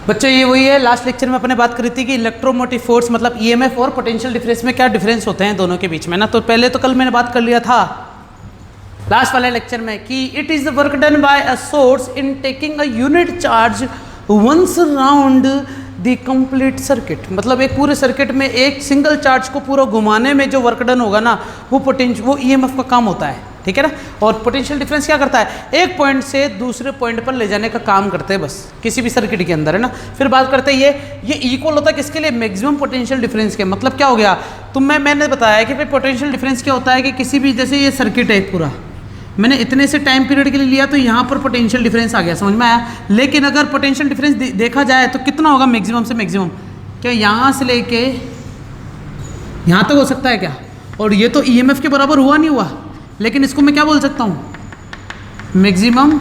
बच्चों ये वही है, लास्ट लेक्चर में अपने बात करी थी कि इलेक्ट्रोमोटिव फोर्स मतलब ईएमएफ और पोटेंशियल डिफरेंस में क्या डिफरेंस होते हैं दोनों के बीच में ना। तो पहले तो कल मैंने बात कर लिया था लास्ट वाले लेक्चर में कि it is the work done by a source in taking a unit charge once round the complete circuit. मतलब एक पूरे सर्किट में एक सिंगल चार्ज को पूरा घुमाने में जो वर्क डन होगा ना वो ईएमएफ का काम होता है, ठीक है ना। और पोटेंशियल डिफरेंस क्या करता है, एक पॉइंट से दूसरे पॉइंट पर ले जाने का काम करते हैं बस किसी भी सर्किट के अंदर, है ना। फिर बात करते हैं ये इक्वल होता है किसके लिए, मैक्सिमम पोटेंशियल डिफरेंस के। मतलब क्या हो गया, मैंने बताया कि भाई पोटेंशियल डिफरेंस क्या होता है कि किसी भी, जैसे ये सर्किट है पूरा, मैंने इतने से टाइम पीरियड के लिए लिया तो यहाँ पर पोटेंशियल डिफरेंस आ गया, समझ में आया। लेकिन अगर पोटेंशियल डिफरेंस देखा जाए तो कितना होगा मैक्सिमम से मैक्सिमम, क्या यहाँ से लेके यहाँ तक हो सकता है क्या। और ये तो ईएमएफ के बराबर हुआ नहीं हुआ, लेकिन इसको मैं क्या बोल सकता हूँ, मैक्सिमम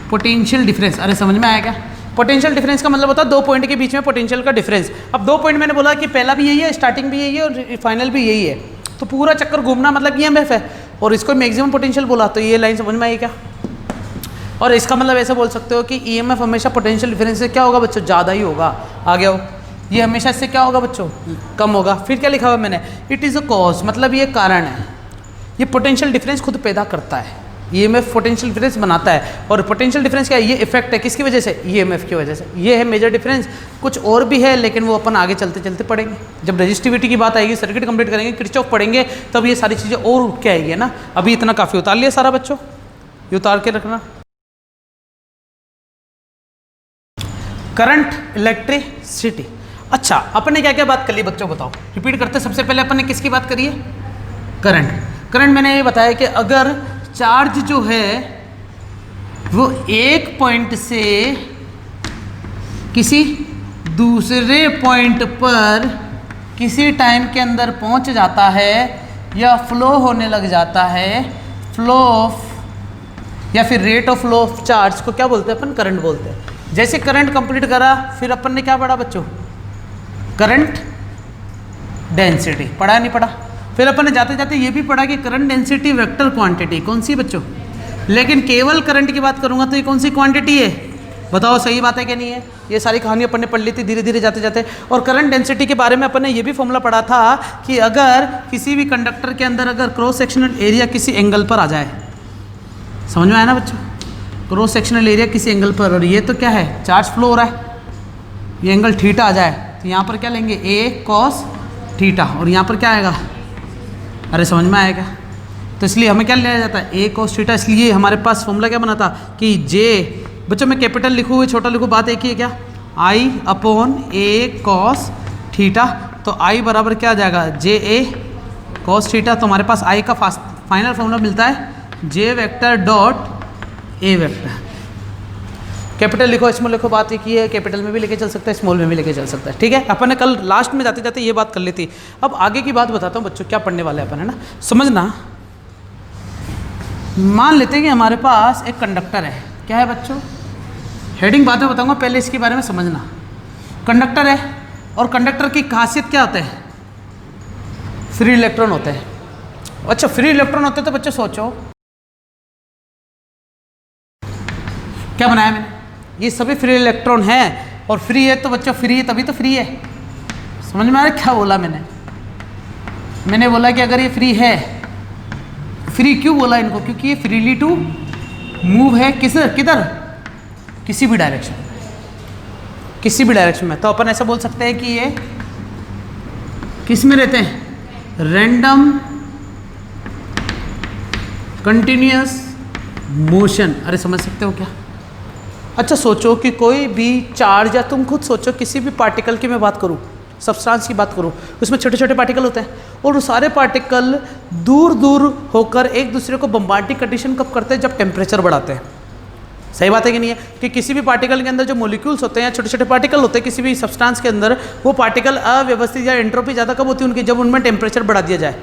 पोटेंशियल डिफरेंस। अरे समझ में आया क्या, पोटेंशियल डिफरेंस का मतलब होता है दो पॉइंट के बीच में पोटेंशियल का डिफरेंस। अब दो पॉइंट मैंने बोला कि पहला भी यही है, स्टार्टिंग भी यही है और फाइनल भी यही है, तो पूरा चक्कर घूमना मतलब ईएमएफ है और इसको मैक्सिमम पोटेंशियल बोला, तो ये लाइन समझ में आई क्या। और इसका मतलब ऐसे बोल सकते हो कि ईएमएफ हमेशा पोटेंशियल डिफरेंस से क्या होगा बच्चों, ज़्यादा ही होगा। आगे आओ, ये हमेशा इससे क्या होगा बच्चों, कम होगा। फिर क्या लिखा हुआ मैंने, इट इज़ अ कॉज, मतलब ये कारण है, ये पोटेंशियल डिफरेंस खुद पैदा करता है, ईएमएफ पोटेंशियल डिफरेंस बनाता है। और पोटेंशियल डिफरेंस क्या है, ये इफेक्ट है किसकी वजह से, ईएमएफ की वजह से। ये है मेजर डिफरेंस, कुछ और भी है लेकिन वो अपन आगे चलते चलते पढ़ेंगे। जब रेजिस्टिविटी की बात आएगी, सर्किट कंप्लीट करेंगे, किरचॉफ पढ़ेंगे, तब ये सारी चीज़ें और उठ के आएगी, है ना। अभी इतना काफ़ी उतार लिया सारा बच्चों, ये उतार के रखना। Current, electricity. अच्छा, अपन ने क्या क्या बात कर ली बच्चों, बताओ, रिपीट करते। सबसे पहले अपन ने किसकी बात करी है, करंट। करंट मैंने ये बताया कि अगर चार्ज जो है वो एक पॉइंट से किसी दूसरे पॉइंट पर किसी टाइम के अंदर पहुंच जाता है या फ्लो होने लग जाता है, फ्लो ऑफ या फिर rate of flow of charge को क्या बोलते हैं अपन, करंट बोलते हैं। जैसे करंट कंप्लीट करा, फिर अपन ने क्या पढ़ा बच्चों, करंट डेंसिटी, पढ़ा नहीं पढ़ा। फिर अपन ने जाते जाते ये भी पढ़ा कि करंट डेंसिटी वेक्टर क्वांटिटी, कौन सी बच्चों, लेकिन केवल करंट की बात करूंगा तो ये कौन सी क्वांटिटी है, बताओ सही बात है कि नहीं है। ये सारी कहानी अपन ने पढ़ ली थी धीरे धीरे जाते जाते। और करंट डेंसिटी के बारे में अपन ने ये भी फॉर्मूला पढ़ा था कि अगर किसी भी कंडक्टर के अंदर अगर क्रॉस सेक्शनल एरिया किसी एंगल पर आ जाए, समझ में आया ना बच्चों, क्रॉस सेक्शनल एरिया किसी एंगल पर, और ये तो क्या है, चार्ज फ्लो हो रहा है, ये एंगल थीटा आ जाए, तो यहाँ पर क्या लेंगे, ए कॉस थीटा, और यहाँ पर क्या आएगा, अरे समझ में आएगा। तो इसलिए हमें क्या लिया जाता है, ए कॉस थीटा। इसलिए हमारे पास फॉर्मूला क्या बना था कि जे, बच्चों मैं कैपिटल लिखूँ हुए छोटा लिखूँ, बात एक ही है क्या, आई अपॉन ए कॉस थीटा। तो आई बराबर क्या आ जाएगा, जे ए कॉस थीटा। तो हमारे पास आई का फाइनल फॉर्मूला मिलता है J vector dot A vector. Capital लिखो, स्मॉल लिखो, बात एक ही है, कैपिटल में भी लेके चल सकता है, स्मॉल में भी लेके चल सकता है, ठीक है। अपन ने कल लास्ट में जाते जाते ये बात कर ली थी। अब आगे की बात बताता हूँ बच्चों, क्या पढ़ने वाले अपन, है ना, समझना। मान लेते हैं कि हमारे पास एक कंडक्टर है, क्या है बच्चों, हेडिंग बाद में बताऊंगा, पहले इसके बारे में समझना। कंडक्टर है और कंडक्टर की खासियत क्या होता है, फ्री इलेक्ट्रॉन होते हैं। अच्छा, फ्री इलेक्ट्रॉन होते हैं तो बच्चों सोचो क्या बनाया मैंने, ये सभी फ्री इलेक्ट्रॉन है, और फ्री है तो बच्चों फ्री है तभी तो फ्री है, समझ में आ रहा है क्या बोला मैंने बोला कि अगर ये फ्री है, फ्री क्यों बोला इनको, क्योंकि ये फ्रीली टू मूव है, किधर, किसी भी डायरेक्शन में। तो अपन ऐसा बोल सकते हैं कि ये किस में रहते हैं, रैंडम कंटिन्यूअस मोशन। अरे समझ सकते हो क्या। अच्छा सोचो कि कोई भी चार्ज, या तुम खुद सोचो किसी भी पार्टिकल की मैं बात करूं, सब्सटेंस की बात करूं, उसमें छोटे छोटे पार्टिकल होते हैं, और वो सारे पार्टिकल दूर दूर होकर एक दूसरे को बम्बार्डिंग कंडीशन कब करते हैं, जब टेम्परेचर बढ़ाते हैं। सही बात है कि नहीं है, कि किसी भी पार्टिकल के अंदर जो मॉलिक्यूल्स होते हैं, छोटे छोटे पार्टिकल होते हैं किसी भी सब्सटेंस के अंदर, वो पार्टिकल अव्यवस्थित या एंट्रोपी ज़्यादा कब होती है उनकी, जब उनमें टेम्परेचर बढ़ा दिया जाए।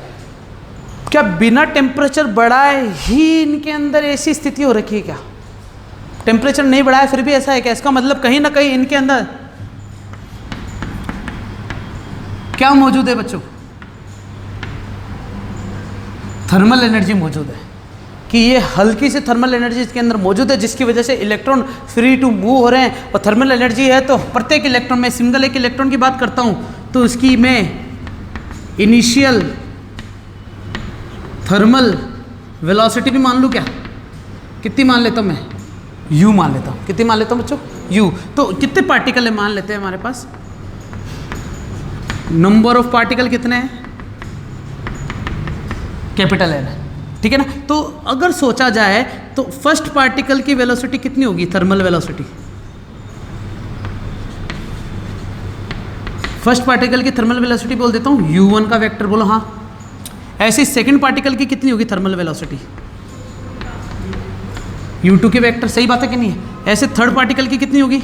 क्या बिना टेम्परेचर बढ़ाए ही इनके अंदर ऐसी स्थिति हो रखी है क्या, टेम्परेचर नहीं बढ़ाया फिर भी ऐसा है क्या, इसका मतलब कहीं ना कहीं इनके अंदर क्या मौजूद है बच्चों, थर्मल एनर्जी मौजूद है। कि ये हल्की सी थर्मल एनर्जी इसके अंदर मौजूद है, जिसकी वजह से इलेक्ट्रॉन फ्री टू मूव हो रहे हैं। और थर्मल एनर्जी है तो प्रत्येक इलेक्ट्रॉन, में सिंगल एक इलेक्ट्रॉन की बात करता हूँ तो उसकी मैं इनिशियल थर्मल वेलोसिटी भी मान लूँ क्या? कितनी मान लेता हूँ मैं? u मान लेता हूँ। कितनी मान लेता हूँ बच्चों? u। तो कितने पार्टिकल है मान लेते हैं हमारे पास? नंबर ऑफ पार्टिकल कितने हैं? कैपिटल N है, ठीक है ना। तो अगर सोचा जाए तो फर्स्ट पार्टिकल की वेलोसिटी कितनी होगी? थर्मल वेलोसिटी, फर्स्ट पार्टिकल की थर्मल वेलोसिटी बोल देता हूँ u1 का वेक्टर, बोलो हाँ। ऐसे सेकंड पार्टिकल की कितनी होगी थर्मल वेलोसिटी? u2 के वेक्टर, सही बात है कि नहीं है? ऐसे थर्ड पार्टिकल की कितनी होगी?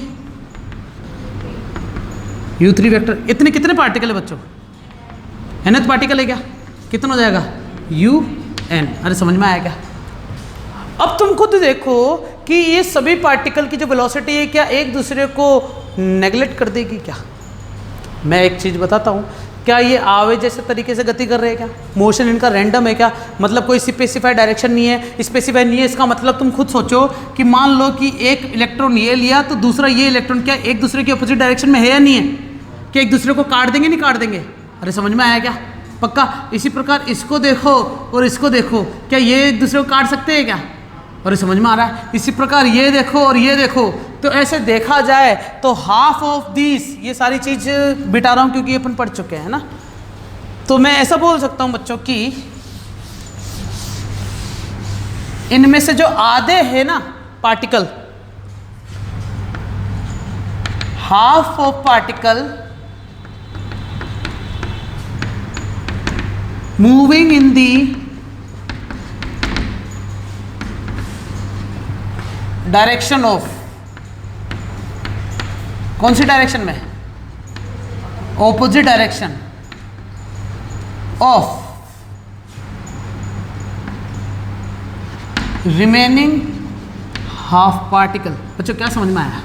u3 vector. इतने कितने पार्टिकल है बच्चों? nth पार्टिकल है क्या? कितना हो जाएगा? un। अरे समझ में आया क्या? अब तुम खुद देखो कि ये सभी पार्टिकल की जो वेलोसिटी है क्या एक दूसरे को नेगलेक्ट कर देगी क्या? मैं एक चीज़ बताता हूँ, क्या ये आवे जैसे तरीके से गति कर रहे हैं क्या? मोशन इनका रैंडम है क्या? मतलब कोई स्पेसिफाइड डायरेक्शन नहीं है, स्पेसिफाइड नहीं है। इसका मतलब तुम खुद सोचो कि मान लो कि एक इलेक्ट्रॉन ये लिया तो दूसरा ये इलेक्ट्रॉन क्या एक दूसरे के अपोजिट डायरेक्शन में है या नहीं है? क्या एक दूसरे को काट देंगे, नहीं काट देंगे? अरे समझ में आया क्या? पक्का। इसी प्रकार इसको देखो और इसको देखो, क्या ये एक दूसरे को काट सकते हैं क्या? और समझ में आ रहा है? इसी प्रकार ये देखो और ये देखो, तो ऐसे देखा जाए तो हाफ ऑफ दिस, ये सारी चीज बिटा रहा हूं क्योंकि अपन पढ़ चुके हैं ना। तो मैं ऐसा बोल सकता हूं बच्चों कि इनमें से जो आधे हैं ना particle, half of particle moving in the direction of, कौन सी डायरेक्शन में? Opposite direction of remaining half particle. बच्चों क्या समझ में आया?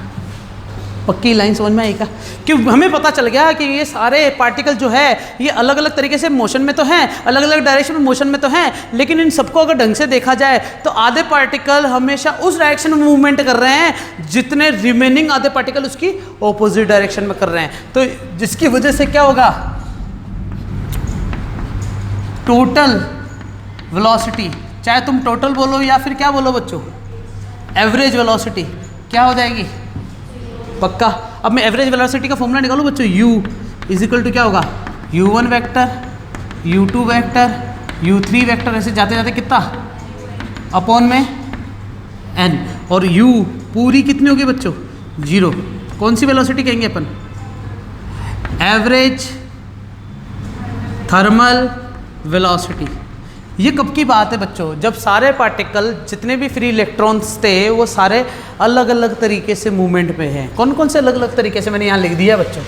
पक्की लाइन समझ में आई क्या? कि हमें पता चल गया कि ये सारे पार्टिकल जो है ये अलग अलग तरीके से मोशन में तो हैं, अलग अलग डायरेक्शन में मोशन में तो हैं, लेकिन इन सबको अगर ढंग से देखा जाए तो आधे पार्टिकल हमेशा उस डायरेक्शन में मूवमेंट कर रहे हैं जितने रिमेनिंग आधे पार्टिकल उसकी ऑपोजिट डायरेक्शन में कर रहे हैं। तो जिसकी वजह से क्या होगा? टोटल वेलोसिटी, चाहे तुम टोटल बोलो या फिर क्या बोलो बच्चों, एवरेज वेलोसिटी क्या हो जाएगी? पक्का। अब मैं एवरेज वेलोसिटी का फॉर्मूला निकालूं बच्चों, u इज इक्वल टू क्या होगा? u1 vector, u2 vector, u3 vector, ऐसे जाते जाते कितना अपॉन में n, और u पूरी कितनी होगी बच्चों? 0। कौन सी वेलोसिटी कहेंगे अपन? Average thermal velocity. ये कब की बात है बच्चों? जब सारे पार्टिकल जितने भी फ्री इलेक्ट्रॉन्स थे वो सारे अलग अलग तरीके से मूवमेंट में हैं। कौन कौन से अलग अलग तरीके से मैंने यहाँ लिख दिया बच्चों?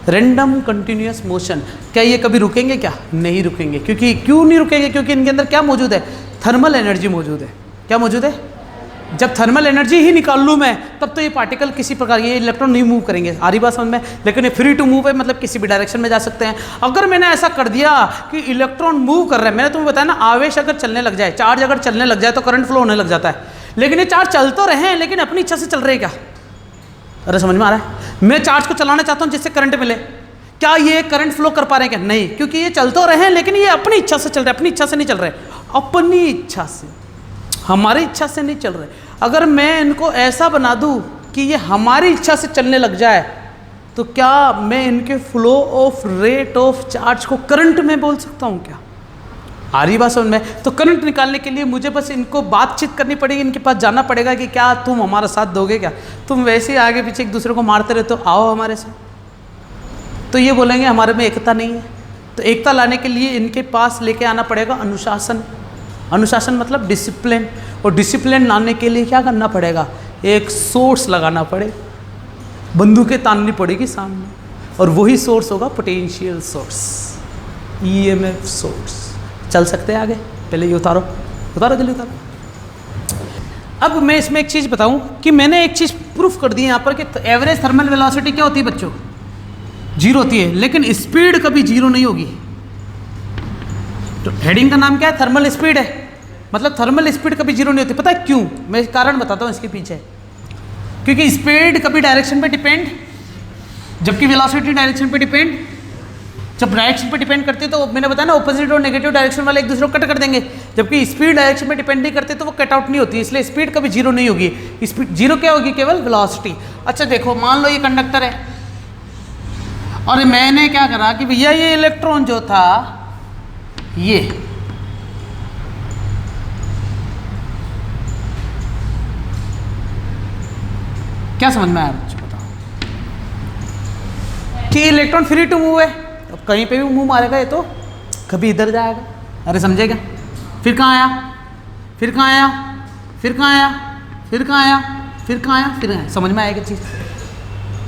Random continuous motion. क्या ये कभी रुकेंगे क्या? नहीं रुकेंगे। क्योंकि क्यों नहीं रुकेंगे? क्योंकि इनके अंदर क्या मौजूद है? थर्मल एनर्जी मौजूद है। क्या मौजूद है? जब थर्मल एनर्जी ही निकाल लूँ मैं तब तो ये पार्टिकल किसी प्रकार, ये इलेक्ट्रॉन नहीं मूव करेंगे, आ रही बात समझ में? लेकिन ये फ्री टू मूव है, मतलब किसी भी डायरेक्शन में जा सकते हैं। अगर मैंने ऐसा कर दिया कि इलेक्ट्रॉन मूव कर रहे हैं, मैंने तुम्हें बताया ना, आवेश अगर चलने लग जाए, चार्ज अगर चलने लग जाए तो करंट फ्लो होने लग जाता है। लेकिन ये चार्ज चल तो रहे हैं लेकिन अपनी इच्छा से चल रहे हैं क्या? अरे समझ में आ रहा है? मैं चार्ज को चलाना चाहता हूँ जिससे करंट मिले, क्या ये करंट फ्लो कर पा रहे हैं क्या? नहीं, क्योंकि ये चल तो रहे हैं लेकिन ये अपनी इच्छा से चल रहे हैं, अपनी इच्छा से नहीं चल रहे, अपनी इच्छा से, हमारी इच्छा से नहीं चल रहे। अगर मैं इनको ऐसा बना दूं कि ये हमारी इच्छा से चलने लग जाए तो क्या मैं इनके flow of rate of charge को करंट में बोल सकता हूँ क्या? आ रही बात समझ में? तो करंट निकालने के लिए मुझे बस इनको बातचीत करनी पड़ेगी, इनके पास जाना पड़ेगा कि क्या तुम हमारा साथ दोगे क्या? तुम वैसे ही आगे पीछे एक दूसरे को मारते रहते हो, आओ हमारे साथ। तो ये बोलेंगे हमारे में एकता नहीं है। तो एकता लाने के लिए इनके पास लेके आना पड़ेगा अनुशासन। अनुशासन मतलब डिसिप्लिन, और डिसिप्लिन लाने के लिए क्या करना पड़ेगा? एक सोर्स लगाना पड़े, बंदूकें ताननी पड़ेगी सामने, और वही सोर्स होगा पोटेंशियल सोर्स, ईएमएफ सोर्स। चल सकते हैं आगे? पहले ये उतारो, उतारो जल्दी उतारो। अब मैं इसमें एक चीज़ बताऊं कि मैंने एक चीज़ प्रूफ कर दी यहाँ पर कि एवरेज थर्मल वेलोसिटी क्या होती है बच्चों? 0 होती है, लेकिन स्पीड कभी 0 नहीं होगी। तो हेडिंग का नाम क्या है? थर्मल स्पीड है। मतलब थर्मल स्पीड कभी जीरो नहीं होती। पता है क्यों? मैं कारण बताता हूँ इसके पीछे। क्योंकि स्पीड कभी डायरेक्शन पे डिपेंड, जबकि वेलोसिटी डायरेक्शन पे डिपेंड। जब डायरेक्शन पे डिपेंड करती है तो मैंने बताया ना, ऑपोजिट और नेगेटिव डायरेक्शन वाले एक दूसरे को कट कर देंगे, जबकि स्पीड डायरेक्शन पे डिपेंड नहीं करते तो वो कट आउट नहीं होती, इसलिए स्पीड कभी जीरो नहीं होगी। स्पीड जीरो क्या होगी? केवल वेलोसिटी। अच्छा देखो, मान लो ये कंडक्टर है और मैंने क्या करा कि भैया ये इलेक्ट्रॉन जो था ये क्या समझ में आया बच्चों? बताओ कि इलेक्ट्रॉन फ्री टू मूव है, अब कहीं पे भी मूव मारेगा ये तो कभी इधर जाएगा। अरे समझेगा? फिर कहाँ आया, फिर कहाँ आया, फिर कहाँ आया, फिर कहाँ आया, फिर कहाँ आया, फिर आया। समझ में आएगी चीज़?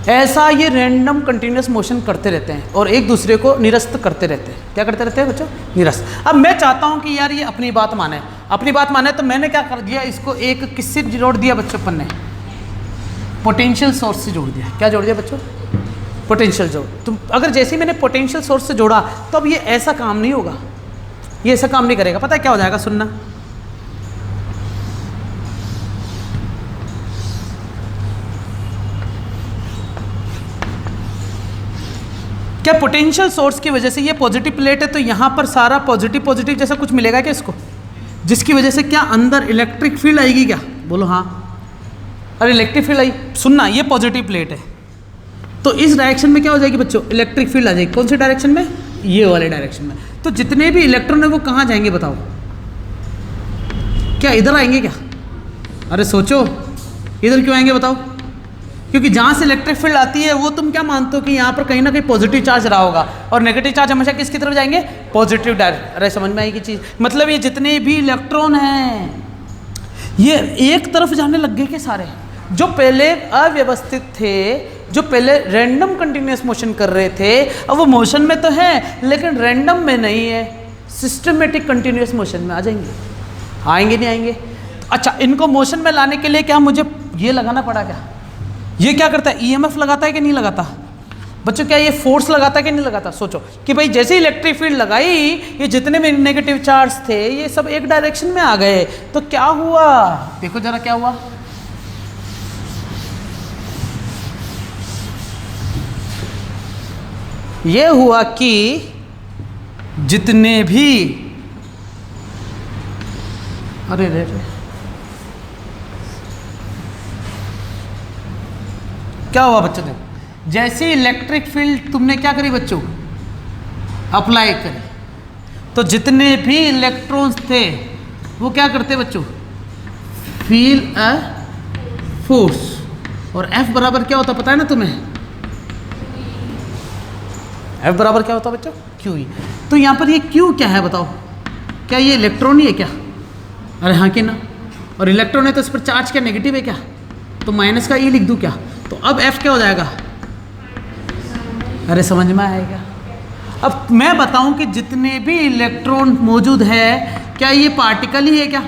ऐसा ये रैंडम कंटिन्यूस मोशन करते रहते हैं और एक दूसरे को निरस्त करते रहते हैं। क्या करते रहते हैं बच्चों? निरस्त। अब मैं चाहता हूँ कि यार ये अपनी बात माने, अपनी बात माने, तो मैंने क्या कर दिया, इसको एक किससे जोड़ दिया बच्चों? अपन ने पोटेंशियल सोर्स से जोड़ दिया। क्या जोड़ दिया बच्चों? पोटेंशियल जोड़। तुम अगर जैसे ही मैंने पोटेंशियल सोर्स से जोड़ा तो अब ये ऐसा काम नहीं होगा, ये ऐसा काम नहीं करेगा। पता है क्या हो जाएगा? सुनना, क्या पोटेंशियल सोर्स की वजह से ये पॉजिटिव प्लेट है तो यहाँ पर सारा पॉजिटिव पॉजिटिव जैसा कुछ मिलेगा क्या इसको? जिसकी वजह से क्या अंदर इलेक्ट्रिक फील्ड आएगी क्या? बोलो हाँ। अरे इलेक्ट्रिक फील्ड आई। सुनना, ये पॉजिटिव प्लेट है तो इस डायरेक्शन में क्या हो जाएगी बच्चों? इलेक्ट्रिक फील्ड आ जाएगी। कौन सी डायरेक्शन में? ये वाले डायरेक्शन में। तो जितने भी इलेक्ट्रॉन है वो कहाँ जाएंगे बताओ? क्या इधर आएंगे क्या? अरे सोचो, इधर क्यों आएंगे बताओ? क्योंकि जहाँ से इलेक्ट्रिक फील्ड आती है वो तुम क्या मानते हो कि यहाँ पर कहीं ना कहीं पॉजिटिव चार्ज रहा होगा और नेगेटिव चार्ज हमेशा किसकी तरफ जाएंगे? Positive direction. अरे समझ में आएगी चीज़? मतलब ये जितने भी इलेक्ट्रॉन हैं ये एक तरफ जाने लग गए के सारे। जो पहले अव्यवस्थित थे, जो पहले रैंडम कंटिन्यूस मोशन कर रहे थे, अब वो मोशन में तो है लेकिन रैंडम में नहीं है, सिस्टमेटिक कंटिन्यूस मोशन में आ जाएंगे। आएंगे नहीं आएंगे? अच्छा, इनको मोशन में लाने के लिए क्या मुझे ये लगाना पड़ा क्या? ये क्या करता है? ईएमएफ लगाता है कि नहीं लगाता बच्चों? क्या ये फोर्स लगाता है कि नहीं लगाता? सोचो कि भाई जैसे ही इलेक्ट्रिक फील्ड लगाई, ये जितने भी नेगेटिव चार्ज थे ये सब एक डायरेक्शन में आ गए, तो क्या हुआ? देखो जरा क्या हुआ। ये हुआ कि जितने भी अरे रे क्या हुआ बच्चों? देखो, जैसे इलेक्ट्रिक फील्ड तुमने क्या करी बच्चों? अप्लाई करी, तो जितने भी इलेक्ट्रॉन्स थे वो क्या करते बच्चों? Feel a force. और F बराबर क्या होता पता है ना तुम्हें? F बराबर क्या होता बच्चों? QE। तो यहाँ पर ये Q क्या है बताओ? क्या ये इलेक्ट्रॉन ही है क्या? अरे हाँ कि ना? और इलेक्ट्रॉन है तो इस पर चार्ज क्या नेगेटिव है क्या? तो माइनस का E लिख दूँ क्या? तो अब F क्या हो जाएगा? अरे समझ में आएगा? अब मैं बताऊं कि जितने भी इलेक्ट्रॉन मौजूद है क्या ये पार्टिकल ही है क्या?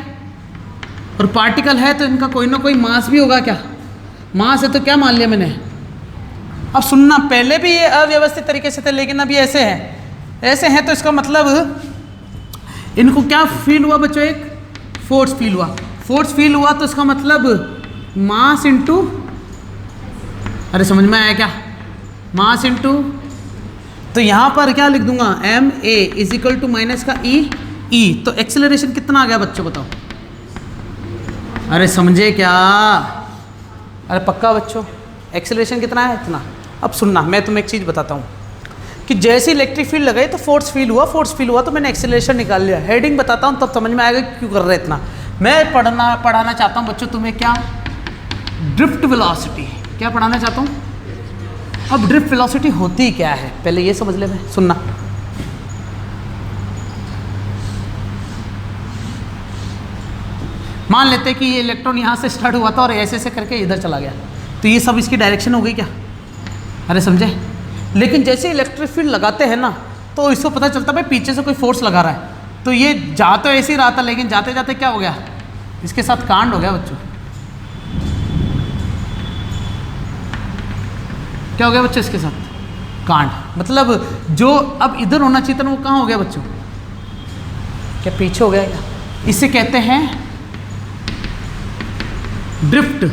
और पार्टिकल है तो इनका कोई ना कोई मास भी होगा क्या? मास है तो क्या मान लिया मैंने? अब सुनना, पहले भी ये अव्यवस्थित तरीके से थे लेकिन अब ये ऐसे हैं, ऐसे हैं, तो इसका मतलब इनको क्या फील हुआ बच्चों? एक फोर्स फील हुआ। फोर्स फील हुआ तो इसका मतलब मास इंटू, अरे समझ में आया क्या? मास इंटू, तो यहाँ पर क्या लिख दूंगा? M A is equal to minus का ई। तो एक्सेलरेशन कितना आ गया बच्चों बताओ? अरे समझे क्या? अरे पक्का बच्चों, एक्सेलरेशन कितना है? इतना। अब सुनना, मैं तुम्हें एक चीज़ बताता हूँ कि जैसे इलेक्ट्रिक फील्ड लगाई तो फोर्स फील हुआ, फोर्स फील हुआ तो मैंने एक्सेलरेशन निकाल लिया। हेडिंग बताता हूँ तब समझ में आएगा क्यों कर रहे इतना। मैं पढ़ाना चाहता हूँ बच्चों तुम्हें क्या? Drift velocity. क्या पढ़ाना चाहता हूँ? अब ड्रिफ्ट वेलोसिटी होती क्या है पहले ये समझ ले। मैं सुनना, मान लेते कि ये इलेक्ट्रॉन यहाँ से स्टार्ट हुआ था और ऐसे ऐसे करके इधर चला गया, तो ये सब इसकी डायरेक्शन हो गई क्या? अरे समझे? लेकिन जैसे इलेक्ट्रिक फील्ड लगाते हैं ना तो इसको पता चलता भाई पीछे से कोई फोर्स लगा रहा है, तो ये जा तो ऐसे ही रहा था लेकिन जाते जाते क्या हो गया? इसके साथ कांड हो गया बच्चों। क्या हो गया बच्चों? इसके साथ कांड। मतलब जो अब इधर होना चाहिए था वो कहाँ हो गया बच्चों? क्या पीछे हो गया क्या? इसे कहते हैं ड्रिफ्ट।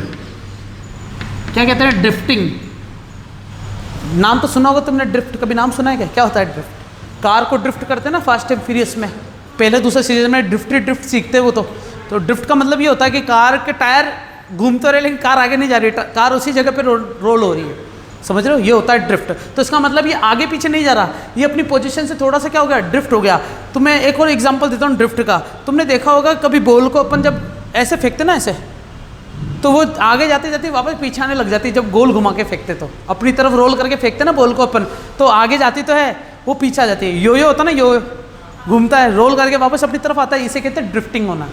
क्या कहते हैं? ड्रिफ्टिंग। नाम तो सुना होगा तुमने, ड्रिफ्ट कभी नाम सुना है क्या? क्या होता है ड्रिफ्ट? कार को ड्रिफ्ट करते हैं ना फास्ट एंड फ्यूरियस में, पहले दूसरे सीरीज में ड्रिफ्ट सीखते हैं वो। तो ड्रिफ्ट का मतलब ये होता है कि कार के टायर घूमते रहे लेकिन कार आगे नहीं जा रही, कार उसी जगह पे रोल हो रही है, समझ रहे हो? ये होता है ड्रिफ्ट। तो इसका मतलब ये आगे पीछे नहीं जा रहा, ये अपनी पोजीशन से थोड़ा सा क्या हो गया? ड्रिफ्ट हो गया। तो मैं एक और एग्जांपल देता हूँ ड्रिफ्ट का। तुमने देखा होगा कभी बॉल को अपन जब ऐसे फेंकते ना ऐसे, तो वो आगे जाते जाते वापस पीछे आने लग जाती है। जब गोल घुमा के फेंकते तो अपनी तरफ रोल करके फेंकते ना बॉल को अपन, तो आगे जाती तो है, वो पीछे आ जाती है। यो होता ना, यो घूमता है, रोल करके वापस अपनी तरफ आता है, इसे कहते हैं ड्रिफ्टिंग होना।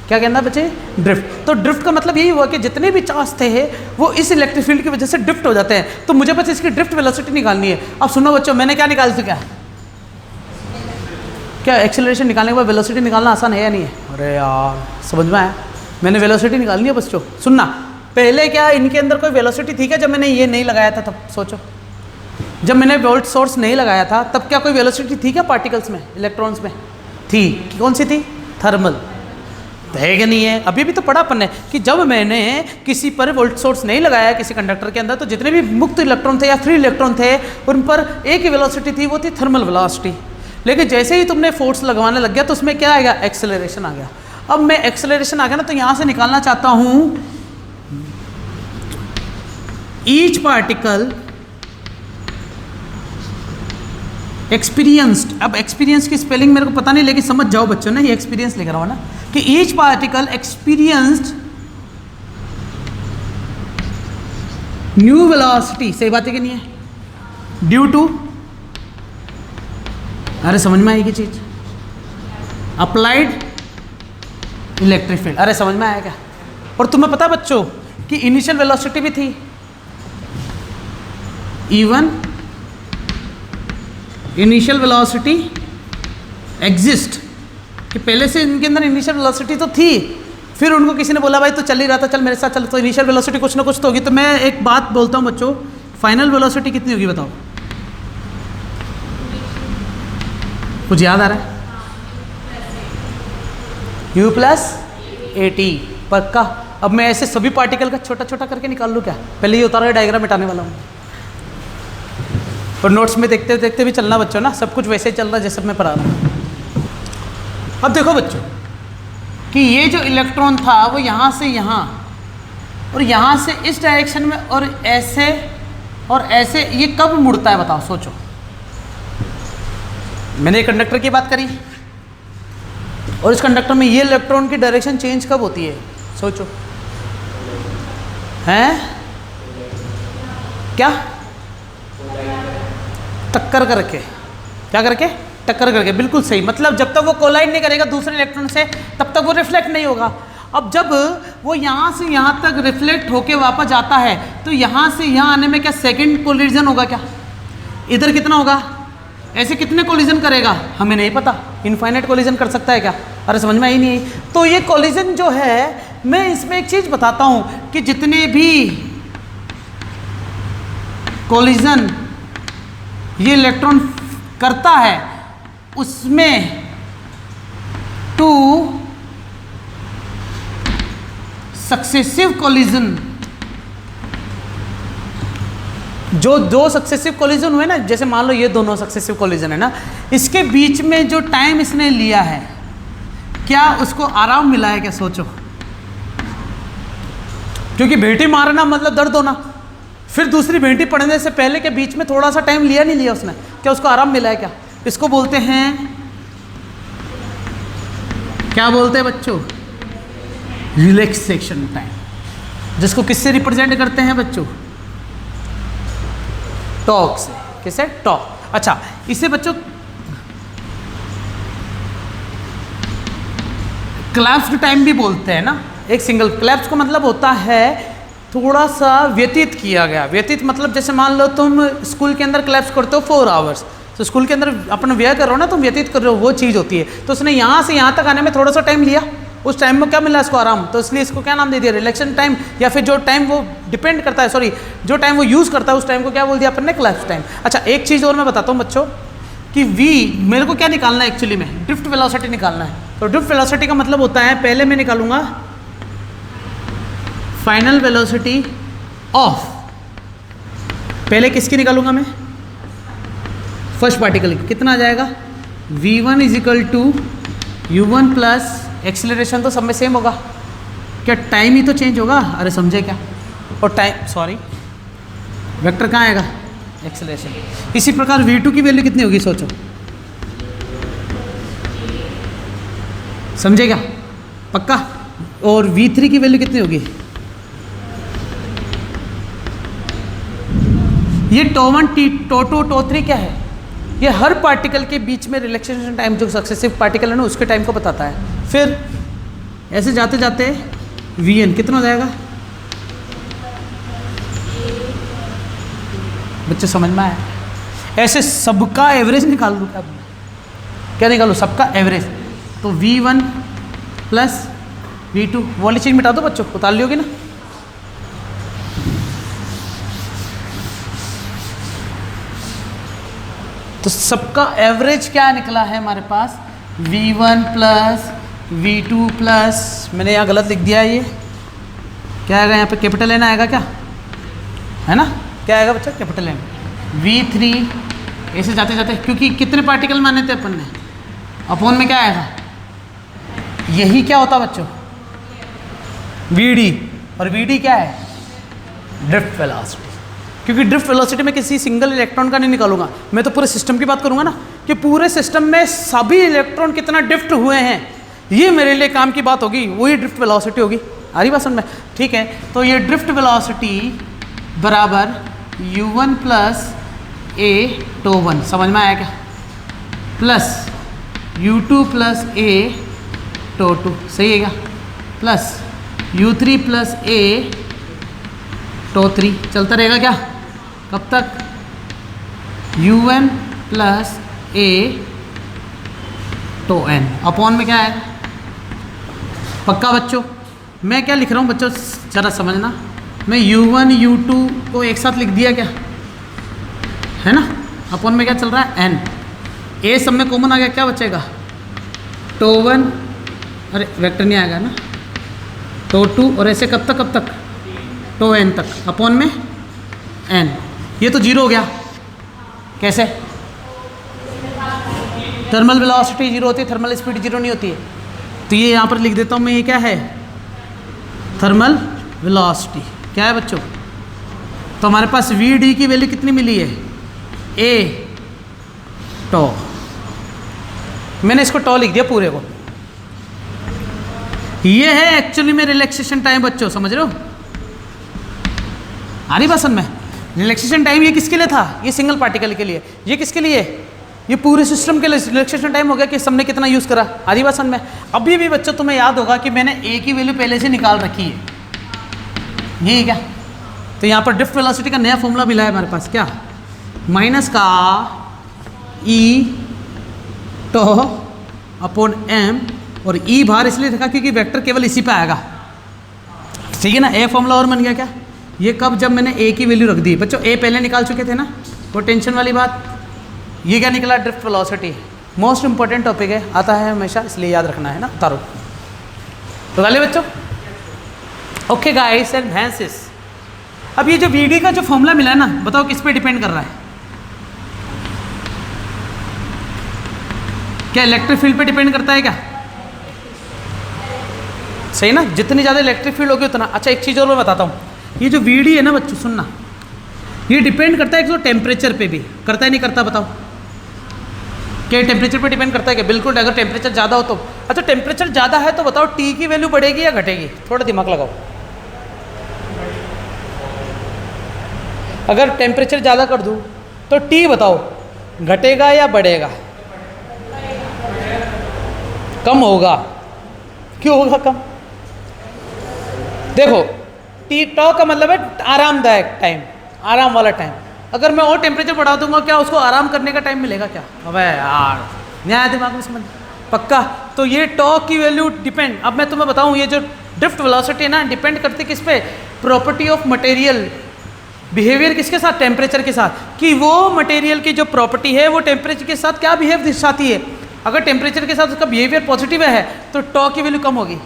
क्या कहना बच्चे? ड्रिफ्ट। तो ड्रिफ्ट का मतलब यही हुआ कि जितने भी चार्ज थे वो इस इलेक्ट्रिक फील्ड की वजह से ड्रिफ्ट हो जाते हैं। तो मुझे बस इसकी ड्रिफ्ट वेलोसिटी निकालनी है। अब सुनो बच्चों, मैंने क्या निकाल दिया? क्या एक्सेलरेशन निकालने के बाद वेलोसिटी निकालना आसान है या नहीं है? अरे यार समझ में आया? मैंने वेलोसिटी निकालनी है बच्चों। सुनना, पहले क्या इनके अंदर कोई वेलोसिटी थी क्या? जब मैंने ये नहीं लगाया था तब सोचो, जब मैंने वोल्ट सोर्स नहीं लगाया था तब क्या कोई वेलोसिटी थी क्या पार्टिकल्स में, इलेक्ट्रॉन्स में? थी। कौन सी थी? थर्मल। है कि नहीं है? अभी भी तो पढ़ा अपन ने कि जब मैंने किसी पर वोल्ट सोर्स नहीं लगाया किसी कंडक्टर के अंदर, तो जितने भी मुक्त इलेक्ट्रॉन थे या फ्री इलेक्ट्रॉन थे उन पर एक ही वेलोसिटी थी, वो थी थर्मल वेलोसिटी। लेकिन जैसे ही तुमने फोर्स लगवाने लग गया तो उसमें क्या आ गया? एक्सेलरेशन आ गया। अब मैं एक्सेलरेशन आ गया ना, तो यहां से निकालना चाहता हूं ईच पार्टिकल एक्सपीरियंस्ड। अब एक्सपीरियंस की स्पेलिंग मेरे को पता नहीं, लेकिन समझ जाओ बच्चों ना, ये एक्सपीरियंस लिख रहा हूं ना, कि each particle experienced new velocity. सही बात है कि नहीं है? ड्यू टू, अरे समझ में आएगी चीज, अप्लाइड इलेक्ट्रिक फील्ड। अरे समझ में आया क्या? और तुम्हें पता बच्चों कि इनिशियल वेलोसिटी भी थी, इवन इनिशियल वेलोसिटी एग्जिस्ट, कि पहले से इनके अंदर इनिशियल वेलोसिटी तो थी, फिर उनको किसी ने बोला भाई तो चल ही रहा था, चल मेरे साथ चल, तो इनिशियल वेलोसिटी कुछ ना कुछ तो होगी। तो मैं एक बात बोलता हूँ बच्चों, फाइनल वेलोसिटी कितनी होगी बताओ? कुछ याद आ रहा है? u प्लस AT पक्का। अब मैं ऐसे सभी पार्टिकल का छोटा छोटा करके निकाल लूँ क्या? पहले ये उतारा डायग्राम मिटाने वाला हूँ। और नोट्स में देखते देखते भी चलना बच्चों ना, सब कुछ वैसे ही चल रहा है जैसे मैं पढ़ा रहा हूँ। अब देखो बच्चों कि ये जो इलेक्ट्रॉन था वो यहाँ से यहाँ और यहाँ से इस डायरेक्शन में और ऐसे ये कब मुड़ता है बताओ? सोचो। मैंने कंडक्टर की बात करी और इस कंडक्टर में ये इलेक्ट्रॉन की डायरेक्शन चेंज कब होती है? सोचो। हैं? क्या? टक्कर करके। क्या करके? टक्कर करके। बिल्कुल सही। मतलब जब तक वो कोलाइड नहीं करेगा दूसरे इलेक्ट्रॉन से तब तक वो रिफ्लेक्ट नहीं होगा। अब जब वो यहाँ से यहाँ तक रिफ्लेक्ट होके वापस आता है तो यहाँ से यहाँ आने में क्या सेकंड कोलिजन होगा क्या? इधर कितना होगा? ऐसे कितने कोलिजन करेगा हमें नहीं पता। इनफाइनाइट कोलिजन कर सकता है क्या? अरे समझ में आई नहीं। तो ये कोलिजन जो है, मैं इसमें एक चीज़ बताता हूँ कि जितने भी कोलिजन ये इलेक्ट्रॉन करता है उसमें 2 सक्सेसिव कोलिजन, जो 2 सक्सेसिव कोलिजन हुए ना, जैसे मान लो ये दोनों सक्सेसिव कोलिजन है ना, इसके बीच में जो टाइम इसने लिया है क्या उसको आराम मिला है क्या? सोचो। क्योंकि भेंटी मारना मतलब दर्द होना, फिर दूसरी भेंटी पड़ने से पहले के बीच में थोड़ा सा टाइम लिया नहीं लिया उसने, क्या उसको आराम मिला है क्या? इसको बोलते हैं, क्या बोलते हैं बच्चों? रिलैक्सेशन टाइम, जिसको किससे रिप्रेजेंट करते हैं बच्चों? टॉक से। किससे? टॉक। अच्छा, इसे बच्चों क्लैप्स्ड टाइम भी बोलते हैं ना। एक सिंगल क्लैप्स का मतलब होता है थोड़ा सा व्यतीत किया गया। व्यतीत मतलब जैसे मान लो तुम स्कूल के अंदर क्लैप्स करते हो 4 आवर्स, तो स्कूल के अंदर अपना व्यय कर रहे हो ना, तुम व्यतीत कर रहे हो, वो चीज़ होती है। तो उसने यहाँ से यहाँ तक आने में थोड़ा सा टाइम लिया, उस टाइम में क्या मिला इसको? आराम। तो इसलिए इसको क्या नाम दे दिया? Relaxation time. या फिर जो टाइम वो डिपेंड करता है, सॉरी, जो टाइम वो यूज़ करता है उस टाइम को क्या बोल दिया अपन ने? Claps time. अच्छा, एक चीज़ और मैं बताता हूँ बच्चों कि v, मेरे को क्या निकालना है एक्चुअली में? ड्रिफ्ट वेलोसिटी निकालना है। तो ड्रिफ्ट वेलोसिटी का मतलब होता है, पहले मैं निकालूंगा फाइनल वेलोसिटी ऑफ, पहले किसकी निकालूंगा मैं, फर्स्ट पार्टिकल की। कितना आ जाएगा, v1 is equal to u1 plus acceleration तो सब में सेम होगा, क्या टाइम ही तो चेंज होगा, अरे समझे क्या, और टाइम सॉरी वेक्टर कहाँ आएगा, एक्सीलरेशन। इसी प्रकार v2 की वैल्यू कितनी होगी सोचो, समझे क्या, पक्का। और v3 की वैल्यू कितनी होगी, ये टो1 टो2 टो3 क्या है, ये हर पार्टिकल के बीच में रिलैक्सेशन टाइम जो सक्सेसिव पार्टिकल है ना उसके टाइम को बताता है। फिर ऐसे जाते जाते vn कितना हो जाएगा, बच्चे समझ में आया, ऐसे सबका एवरेज निकाल लूँ क्या निकालू, सबका एवरेज, तो v1 प्लस v2, वो वाली चीज़ मिटा दो बच्चों, उतार लियोगे ना। तो सबका एवरेज क्या निकला है हमारे पास, v1 प्लस v2 प्लस, मैंने यहाँ गलत लिख दिया है, ये क्या आएगा यहाँ पे, कैपिटल एन आएगा क्या, है ना, क्या आएगा बच्चा, कैपिटल एन। v3 ऐसे जाते जाते, क्योंकि कितने पार्टिकल माने थे अपन ने, अपॉन में क्या आएगा, यही क्या होता बच्चों, vd, और vd क्या है, ड्रिफ्ट वेलोसिटी। क्योंकि ड्रिफ्ट वेलोसिटी में किसी सिंगल इलेक्ट्रॉन का नहीं निकालूंगा, मैं तो पूरे सिस्टम की बात करूंगा ना, कि पूरे सिस्टम में सभी इलेक्ट्रॉन कितना ड्रिफ्ट हुए हैं, ये मेरे लिए काम की बात होगी, वही ड्रिफ्ट वेलोसिटी होगी। आ रही बात समझ में, ठीक है। तो ये ड्रिफ्ट वेलोसिटी बराबर u1 प्लस a टो1, समझ में आया क्या, प्लस u2 प्लस a टो2, सही है क्या, प्लस u3 प्लस a टो3, चलता रहेगा क्या, कब तक, un plus a to n, upon में क्या है, पक्का बच्चों। मैं क्या लिख रहा हूँ बच्चों, जरा समझना, मैं u1 u2 को एक साथ लिख दिया क्या, है ना, अपॉन में क्या चल रहा है, n, a सब में कॉमन आ गया, क्या बचेगा, टो1, अरे वेक्टर नहीं आएगा ना, टो2, और ऐसे कब तक टो n तक, अपॉन में n, ये तो जीरो हो गया, कैसे, थर्मल वेलोसिटी जीरो होती है, थर्मल स्पीड जीरो नहीं होती है, तो ये यहाँ पर लिख देता हूँ मैं, ये क्या है, थर्मल वेलोसिटी, क्या है बच्चों। तो हमारे पास vd की वैल्यू कितनी मिली है, a टो, मैंने इसको टो लिख दिया पूरे को, ये है एक्चुअली में रिलैक्सेशन टाइम बच्चों, समझ रहे हो, आ रही बात समझ में। रिलैक्सेशन टाइम ये किसके लिए था, ये सिंगल पार्टिकल के लिए, ये किसके लिए, ये पूरे सिस्टम के लिए रिलैक्सेशन टाइम हो गया कि सबने कितना यूज़ करा, आ रही बात समझ में। अभी भी बच्चों तुम्हें याद होगा कि मैंने a की वैल्यू पहले से निकाल रखी है, यही क्या, तो यहाँ पर ड्रिफ्ट वेलोसिटी का नया फॉर्मूला मिला है हमारे पास, क्या, माइनस का e टो अपॉन m, और e बाहर इसलिए रखा क्योंकि वेक्टर केवल इसी पे आएगा, ठीक है ना। ए फॉर्मूला और बन गया क्या, ये कब, जब मैंने a की वैल्यू रख दी बच्चों, a पहले निकाल चुके थे ना, कोई टेंशन वाली बात। ये क्या निकला, drift velocity, most important topic है, आता है हमेशा, इसलिए याद रखना है ना, उतारो तो डाले बच्चों। ओके गाइस एंड भैंसिस, अब ये जो vd का जो फॉर्मूला मिला है ना, बताओ किस पे डिपेंड कर रहा है, क्या इलेक्ट्रिक फील्ड पे डिपेंड करता है क्या, सही ना, जितनी ज़्यादा इलेक्ट्रिक फील्ड होगी उतना अच्छा। एक चीज़ और मैं बताता हूँ, ये जो vd है ना बच्चों, सुनना, ये डिपेंड करता है एक तो टेम्परेचर पे भी, करता है नहीं करता, बताओ, क्या टेम्परेचर पे डिपेंड करता है क्या, बिल्कुल, अगर टेम्परेचर ज़्यादा हो तो, अच्छा टेम्परेचर ज़्यादा है तो बताओ t की वैल्यू बढ़ेगी या घटेगी, थोड़ा दिमाग लगाओ, अगर टेम्परेचर ज़्यादा कर दूँ तो t बताओ घटेगा या बढ़ेगा, कम होगा, क्यों होगा कम, देखो टी टॉ का मतलब है आरामदायक टाइम, आराम वाला टाइम, अगर मैं और टेम्परेचर बढ़ा दूंगा क्या उसको आराम करने का टाइम मिलेगा क्या, अबे यार नहीं आया दिमाग में समझ, पक्का। तो ये टॉ की वैल्यू डिपेंड, अब मैं तुम्हें बताऊं, ये जो ड्रिफ्ट वेलोसिटी है ना, डिपेंड करती है किस पे, प्रॉपर्टी ऑफ मटेरियल, बिहेवियर किसके साथ, टेम्परेचर के साथ, कि वो मटेरियल की जो प्रॉपर्टी है वो टेम्परेचर के साथ क्या बिहेव दर्शाती है, अगर टेम्परेचर के साथ उसका बिहेवियर पॉजिटिव है तो टॉ की वैल्यू कम होगी,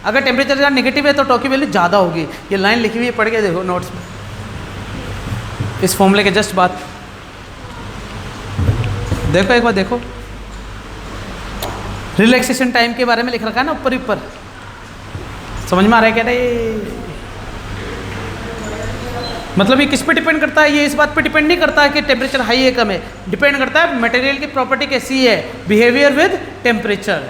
अगर टेम्परेचर के साथ नेगेटिव है तो टॉ की वैल्यू ज़्यादा होगी। ये लाइन लिखी हुई है, पढ़ के देखो नोट्स में, इस फॉर्मूले के जस्ट बात देखो, एक बार देखो, रिलैक्सेशन टाइम के बारे में लिख रखा है ना ऊपर ही ऊपर, समझ में आ रहा है क्या? रे मतलब ये किस पे डिपेंड करता है? ये इस बात पे डिपेंड नहीं करता है कि टेम्परेचर हाई है कम है, डिपेंड करता है मटेरियल की प्रॉपर्टी कैसी है, बिहेवियर विद टेम्परेचर।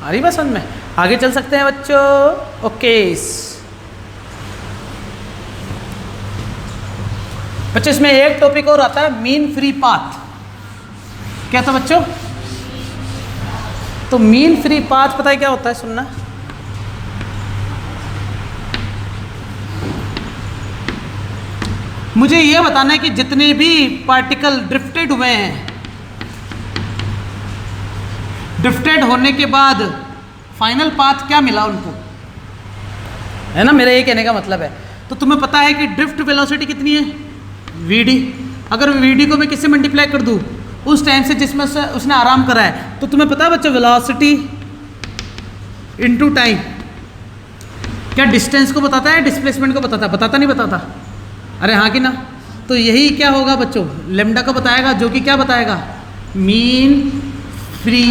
आ रही बात समझ में? आगे चल सकते हैं बच्चों। ओके बच्चों, इसमें एक टॉपिक और आता है, मीन फ्री पाथ। क्या था बच्चों? तो मीन फ्री पाथ पता है क्या होता है? सुनना, मुझे ये बताना है कि जितने भी पार्टिकल ड्रिफ्टेड हुए हैं, ड्रिफ्टेड होने के बाद फाइनल पाथ क्या मिला उनको, है ना? मेरा ये कहने का मतलब है, तो तुम्हें पता है कि ड्रिफ्ट वेलोसिटी कितनी है? वीडी। अगर वीडी को मैं किससे मल्टीप्लाई कर दूं? उस टाइम से जिसमें से उसने आराम करा है। तो तुम्हें पता है बच्चों, वेलोसिटी इनटू टाइम क्या डिस्टेंस को बताता है, डिस्प्लेसमेंट को बताता है? बताता नहीं बताता? अरे हाँ कि ना? तो यही क्या होगा बच्चों, लेमडा को बताएगा, जो कि क्या बताएगा? Mean free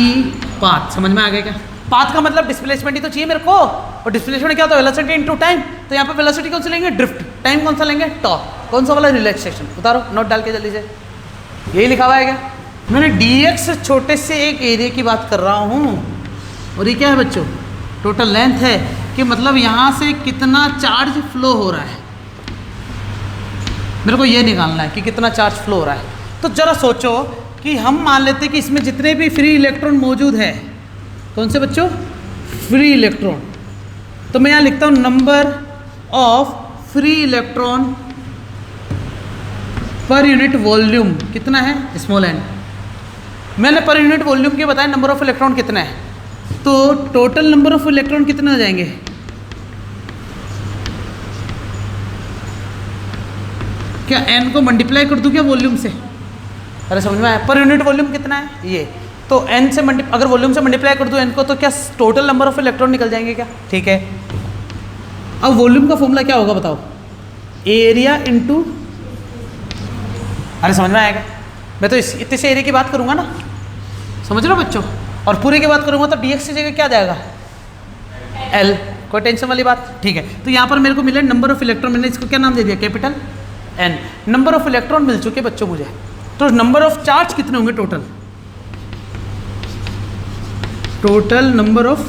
path. समझ में आ गया क्या? पाथ का मतलब डिस्प्लेसमेंट ही तो चाहिए मेरे को, और डिस्प्लेसमेंट क्या होता है? Velocity into time. तो यहाँ पे वेलोसिटी कौन सा लेंगे? ड्रिफ्ट। टाइम कौन सा लेंगे? टॉ। कौन सा वाला? रिलैक्सेशन। उतारो नोट डाल के जल्दी से, यही लिखा हुआ है क्या? मैंने dx छोटे से एक एरिया की बात कर रहा हूँ, और ये क्या है बच्चों? टोटल लेंथ है, कि मतलब यहाँ से कितना चार्ज फ्लो हो रहा है, मेरे को ये निकालना है कि कितना चार्ज फ्लो हो रहा है। तो जरा सोचो कि हम मान लेते हैं कि इसमें जितने भी फ्री इलेक्ट्रॉन मौजूद है, कौन से बच्चों? Free electron. तो मैं यहाँ लिखता हूँ number of free electron per unit volume कितना है? Small N. मैंने पर यूनिट वॉल्यूम के बताया नंबर ऑफ इलेक्ट्रॉन कितना है, तो टोटल नंबर ऑफ इलेक्ट्रॉन कितने हो जाएंगे? क्या एन को मल्टीप्लाई कर दूं क्या वॉल्यूम से? अरे समझ में आया? पर यूनिट वॉल्यूम कितना है ये, तो एन से अगर वॉल्यूम से मल्टीप्लाई कर दूं एन को, तो क्या टोटल नंबर ऑफ इलेक्ट्रॉन निकल जाएंगे क्या? ठीक है। अब वॉल्यूम का फॉर्मूला क्या होगा बताओ? एरिया इनटू, अरे समझ में आएगा? मैं तो इतने से एरिया की बात करूंगा ना, समझ रहे हो बच्चों? और पूरे की बात करूंगा तो dx की जगह क्या जाएगा? L। कोई टेंशन वाली बात? ठीक है। तो यहाँ पर मेरे को मिले नंबर ऑफ इलेक्ट्रॉन, मैंने इसको क्या नाम दे दिया? Capital N। Number of electron मिल चुके बच्चों मुझे, तो नंबर ऑफ चार्ज कितने होंगे टोटल? टोटल नंबर ऑफ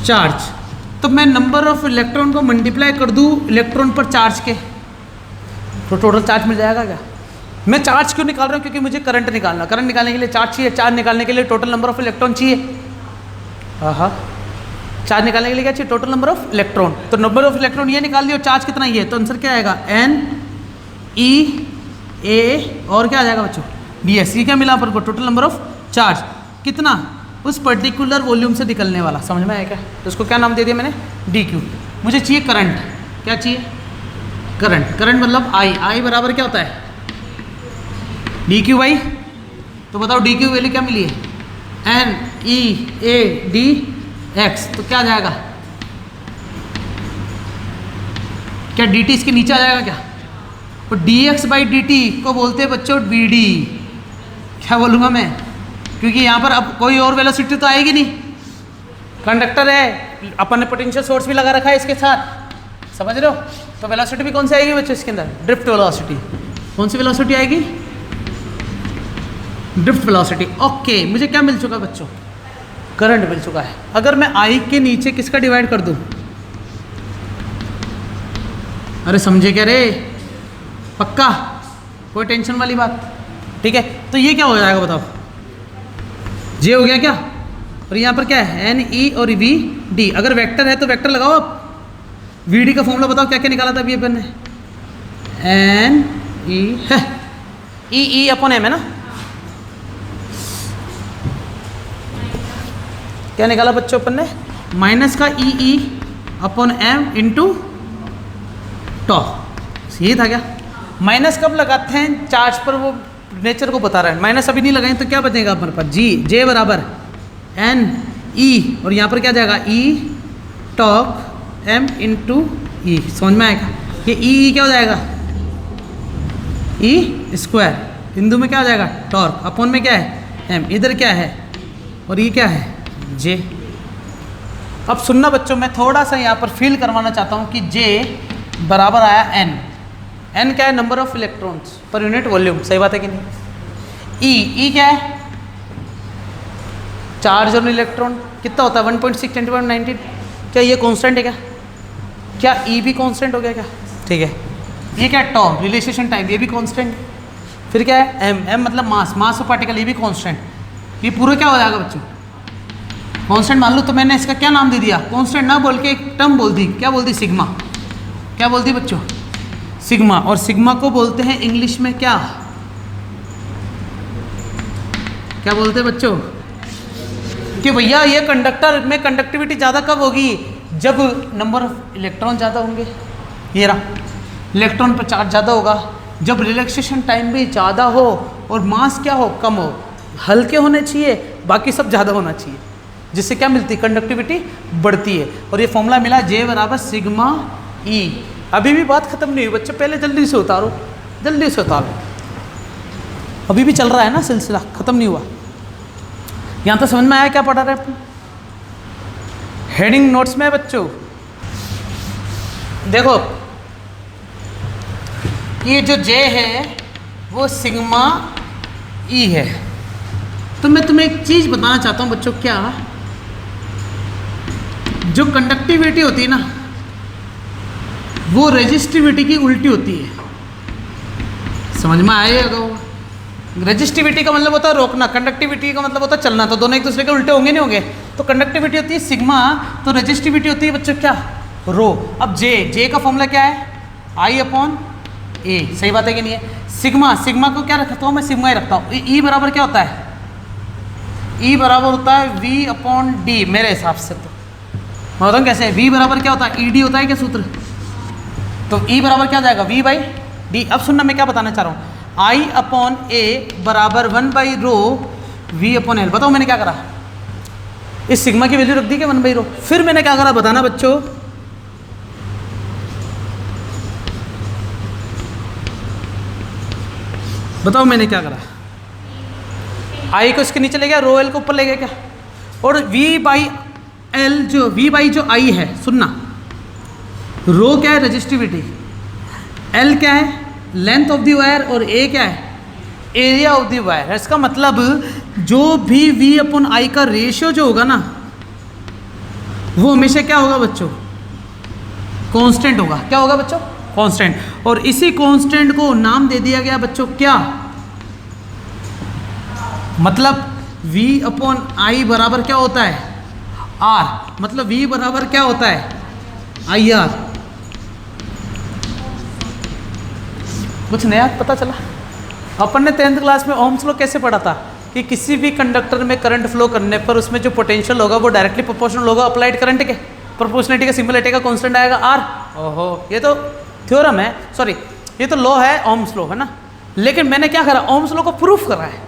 चार्ज, तो मैं नंबर ऑफ इलेक्ट्रॉन को मल्टीप्लाई कर दूं इलेक्ट्रॉन पर चार्ज के, तो टोटल चार्ज मिल जाएगा क्या? मैं चार्ज क्यों निकाल रहा हूँ? क्योंकि मुझे करंट निकालना, करंट निकालने के लिए चार्ज चाहिए, चार्ज निकालने के लिए टोटल नंबर ऑफ इलेक्ट्रॉन चाहिए। हाँ, चार्ज निकालने के लिए क्या चाहिए? Total number of electron. तो नंबर ऑफ इलेक्ट्रॉन ये निकाल लिया, चार्ज कितना ही है, तो आंसर क्या आएगा? N E A और क्या आ जाएगा बच्चों? ds। ये क्या मिला अपन को? टोटल नंबर ऑफ चार्ज कितना? उस पर्टिकुलर वॉल्यूम से निकलने वाला। समझ में आया क्या? तो उसको क्या नाम दे दिया मैंने? dq। मुझे चाहिए करंट, क्या चाहिए? करंट। करंट मतलब I बराबर क्या होता है? dq बाई, तो बताओ dq वैल्यू क्या मिली है? N E A D x। तो क्या आ जाएगा? क्या dt इसके नीचे आ जाएगा क्या? तो dx बाई dt को बोलते हैं बच्चों bd। क्या बोलूँगा मैं? क्योंकि यहाँ पर अब कोई और वेलोसिटी तो आएगी नहीं, कंडक्टर है, अपन ने पोटेंशियल सोर्स भी लगा रखा है इसके साथ, समझ रहे हो? तो वेलोसिटी भी कौन सी आएगी बच्चों इसके अंदर? Drift velocity. कौन सी वेलोसिटी आएगी? Drift velocity. ओके, मुझे क्या मिल चुका बच्चों? करंट मिल चुका है। अगर मैं I के नीचे किसका डिवाइड कर दूं? अरे समझे क्या रे? पक्का? कोई टेंशन वाली बात? ठीक है। तो ये क्या हो जाएगा बताओ? जे हो गया क्या? और यहाँ पर क्या है? N E और V D। अगर वेक्टर है तो वेक्टर लगाओ आप। V D का फॉर्मूला बताओ क्या क्या निकाला था अभी अपन ने? N E है E अपॉन M है ना? क्या निकाला बच्चों अपन ने? माइनस का E अपॉन M इंटू टॉ। यही था क्या? माइनस कब लगाते हैं? चार्ज पर वो नेचर को बता रहा है। माइनस अभी नहीं लगाएं तो क्या बचेगा हमारे पास, जी जे बराबर एन ई, और यहाँ पर क्या जाएगा ई टॉक एम इंटू ई, समझ में आएगा। ये ई क्या हो जाएगा, ई स्क्वायर, बिंदु में क्या हो जाएगा टॉर्क, अपॉन में क्या है एम, इधर क्या है और ये क्या है जे। अब सुनना बच्चों, मैं थोड़ा सा यहाँ पर फील करवाना चाहता हूँ कि जे बराबर आया एन, एन क्या है नंबर ऑफ इलेक्ट्रॉन्स पर यूनिट वॉल्यूम, सही बात है कि नहीं। ई क्या है चार्ज और इलेक्ट्रॉन, कितना होता है 1.6 × 10⁻19, क्या ये कांस्टेंट है क्या ई भी कांस्टेंट हो गया क्या, ठीक है। ये क्या है टॉ रिलेशन टाइम, ये भी कांस्टेंट। फिर क्या है एम, एम मतलब मास ऑफ पार्टिकल, ये भी कांस्टेंट। ये पूरा क्या हो जाएगा बच्चों कांस्टेंट मान लो। तो मैंने इसका क्या नाम दे दिया, कांस्टेंट ना बोल के एक टर्म बोल दी, क्या बोल दी सिग्मा, क्या बोल दी बच्चों सिग्मा। और सिग्मा को बोलते हैं इंग्लिश में क्या बोलते हैं बच्चों, कि भैया ये कंडक्टर में कंडक्टिविटी ज़्यादा कब होगी, जब नंबर ऑफ इलेक्ट्रॉन ज़्यादा होंगे, ये रहा इलेक्ट्रॉन पर चार्ज ज़्यादा होगा, जब रिलैक्सेशन टाइम भी ज़्यादा हो और मास क्या हो कम हो, हल्के होने चाहिए, बाकी सब ज़्यादा होना चाहिए, जिससे क्या मिलती है कंडक्टिविटी बढ़ती है। और ये फॉर्मूला मिला जे बराबर सिग्मा ई। अभी भी बात खत्म नहीं हुई बच्चे, पहले जल्दी से उतारो, जल्दी से उतारो, अभी भी चल रहा है ना सिलसिला, खत्म नहीं हुआ। यहाँ तो समझ में आया क्या पढ़ा रहे अपन, हेडिंग नोट्स में बच्चों देखो, ये जो जे है वो सिग्मा ई है। तो मैं तुम्हें एक चीज़ बताना चाहता हूँ बच्चों, क्या जो कंडक्टिविटी होती है ना वो रेजिस्टिविटी की उल्टी होती है, समझ में आएगा। रेजिस्टिविटी का मतलब होता है रोकना, कंडक्टिविटी का मतलब होता है चलना, तो दोनों एक दूसरे के उल्टे होंगे नहीं होंगे। तो कंडक्टिविटी होती है सिग्मा, तो रेजिस्टिविटी होती है बच्चों क्या रो। अब जे का फॉर्मूला क्या है आई अपॉन ए, सही बात है कि नहीं है। सिग्मा को क्या रखता हूँ मैं, सिग्मा ही रखता हूँ। ई बराबर क्या होता है, ई बराबर होता है वी अपॉन डी मेरे हिसाब से। तो मैं बताऊँ कैसे, वी बराबर क्या होता है, ई डी होता है क्या सूत्र, तो ई बराबर क्या हो जाएगा वी बाई डी। अब सुनना मैं क्या बताना चाह रहा हूँ, आई अपॉन ए बराबर 1/रो वी अपॉन एल। बताओ मैंने क्या करा, इस सिग्मा की वैल्यू रख दी क्या 1/रो। फिर मैंने क्या करा बताना बच्चों, बताओ मैंने क्या करा, आई को इसके नीचे ले गया, रो एल को ऊपर ले गया क्या, और वी बाई एल जो वी बाई जो आई है, सुनना रो क्या है रेजिस्टिविटी, एल क्या है लेंथ ऑफ द वायर, और ए क्या है एरिया ऑफ द वायर। इसका मतलब जो भी वी अपॉन आई का रेशियो जो होगा ना वो हमेशा क्या होगा बच्चों कांस्टेंट होगा। क्या होगा बच्चों कांस्टेंट। और इसी कांस्टेंट को नाम दे दिया गया बच्चों क्या, मतलब v अपॉन आई बराबर क्या होता है r, मतलब v बराबर क्या होता है आई आर। कुछ नया पता चला, अपन ने 10th क्लास में ओम्स लॉ कैसे पढ़ा था कि किसी भी कंडक्टर में करंट फ्लो करने पर उसमें जो पोटेंशियल होगा वो डायरेक्टली प्रोपोर्शनल होगा अप्लाइड करंट के, प्रोपोर्शनलिटी का सिंबल का कांस्टेंट आएगा आर। ओहो, ये तो थ्योरम है, सॉरी ये तो लॉ है ओम्स लॉ है ना। लेकिन मैंने क्या करा, ओम्स लॉ को प्रूफ करा है।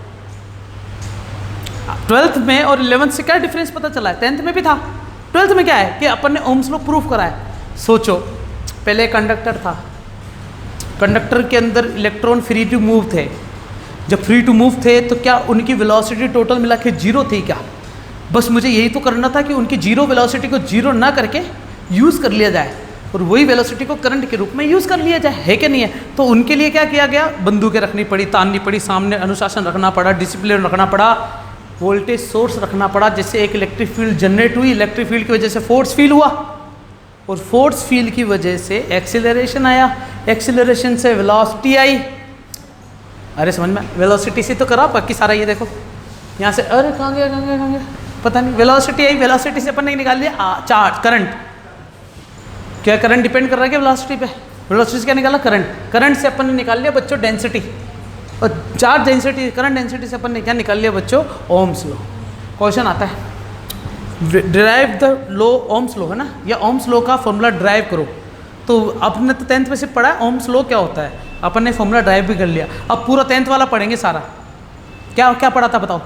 12th में और 11th से क्या डिफरेंस पता चला है, 10th में भी था, 12th में क्या है कि अपन ने ओम्स लॉ प्रूफ करा है। सोचो पहले कंडक्टर था, कंडक्टर के अंदर इलेक्ट्रॉन फ्री टू मूव थे, जब फ्री टू मूव थे तो क्या उनकी वेलोसिटी टोटल मिला के जीरो थी क्या, बस मुझे यही तो करना था कि उनकी जीरो वेलोसिटी को जीरो ना करके यूज़ कर लिया जाए और वही वेलोसिटी को करंट के रूप में यूज़ कर लिया जाए, है कि नहीं है। तो उनके लिए क्या किया गया, बंदूकें रखनी पड़ी, ताननी पड़ी, सामने अनुशासन रखना पड़ा, डिसिप्लिन रखना पड़ा, वोल्टेज सोर्स रखना पड़ा, जिससे एक इलेक्ट्रिक फील्ड जनरेट हुई, इलेक्ट्रिक फील्ड की वजह से फोर्स फील हुआ और फोर्स फील्ड की वजह से एक्सीलरेशन आया, एक्सीलरेशन से वेलोसिटी आई। अरे समझ में, वेलोसिटी से तो करा बाकी सारा, ये देखो यहाँ से, अरे कहाँ गया पता नहीं, वेलोसिटी आई, वेलोसिटी से अपन ने निकाल लिया चार्ज करंट। क्या करंट डिपेंड कर रहा है क्या वेलोसिटी पे, वेलोसिटी से क्या निकाला करंट, करंट से अपन ने निकाल लिया बच्चों डेंसिटी, और चार्ज डेंसिटी करंट डेंसिटी से अपन ने क्या निकाल लिया बच्चों ओम्स लॉ। क्वेश्चन आता है derive the law, Ohm's law है ना, या ओम्स लॉ का फॉर्मूला ड्राइव करो। तो आपने तो 10th में से पढ़ा है ओम्स लॉ क्या होता है, अपन ने फॉर्मूला ड्राइव भी कर लिया। अब पूरा 10th वाला पढ़ेंगे सारा। क्या क्या पढ़ा था बताओ?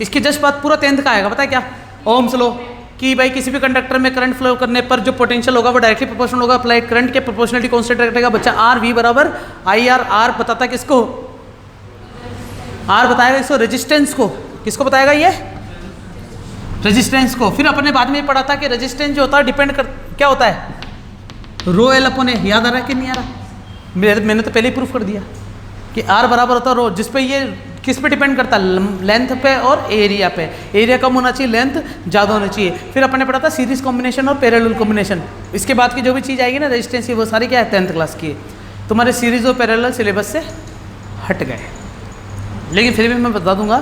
इसकी जस्ट बात पूरा 10th का आएगा, पता है क्या? ओम्स लॉ कि भाई किसी भी कंडक्टर में करंट फ्लो करने पर जो पोटेंशियल होगा वो डायरेक्टली प्रोपोर्शनल होगा अप्लाइड करंट के प्रोपोर्शनलिटी कांस्टेंट रखेगा बच्चा आर वी बराबर आई आर। आर बताता किसको? आर बताएगा इसको रेजिस्टेंस को। किसको बताएगा ये? रेजिस्टेंस को। फिर अपने बाद में पढ़ा था कि रेजिस्टेंस जो होता है डिपेंड कर क्या होता है? रो एल अपन ए। याद आ रहा है कि नहीं आ रहा? मैंने तो पहले ही प्रूफ कर दिया कि आर बराबर होता है रो, जिस पे ये किस पे डिपेंड करता है? लेंथ पे और एरिया पे। एरिया कम होना चाहिए, लेंथ ज़्यादा होना चाहिए। फिर अपन ने पढ़ा था सीरीज कॉम्बिनेशन और पैरेलल कॉम्बिनेशन। इसके बाद की जो भी चीज़ आएगी ना रेजिस्टेंस की, वो सारी क्या है? 10th क्लास की है। तुम्हारे सीरीज और पैरेलल सिलेबस से हट गए, लेकिन फिर भी मैं बता दूंगा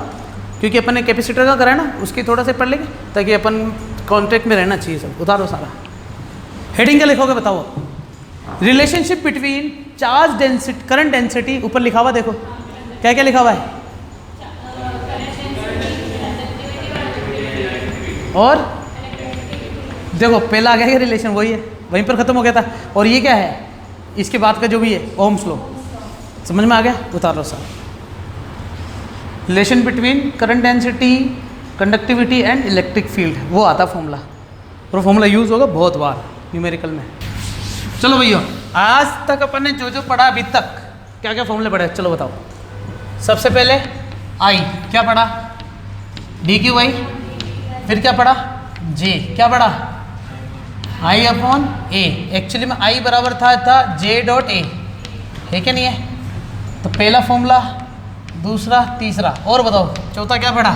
क्योंकि अपन ने कैपेसिटर का करा है ना, उसकी थोड़ा सा पढ़ लेंगे ताकि अपन कॉन्टेक्ट में रहना चाहिए। सब उतारो सारा। हेडिंग क्या लिखोगे बताओ? Relationship between charge density current density. ऊपर लिखा हुआ देखो, क्या क्या लिखा हुआ है? और देखो पहला आ गया ये रिलेशन, वही है, वहीं पर खत्म हो गया था। और ये क्या है? इसके बाद का जो भी है ओम्स लॉ। समझ में आ गया? उतारो sir. Relation between current density, conductivity and electric field, वो आता फॉर्मूला। और फॉर्मूला यूज होगा बहुत बार न्यूमेरिकल में। चलो भैया, आज तक अपन ने जो जो पढ़ा अभी तक, क्या क्या फॉर्मूले पढ़े चलो बताओ। सबसे पहले आई क्या पढ़ा? D Q Y. फिर क्या पढ़ा? जे। क्या पढ़ा? आई अपॉन ए। एक्चुअली में आई बराबर था जे डॉट ए, है क्या नहीं है? तो पहला फॉर्मूला, दूसरा, तीसरा। और बताओ चौथा क्या पढ़ा?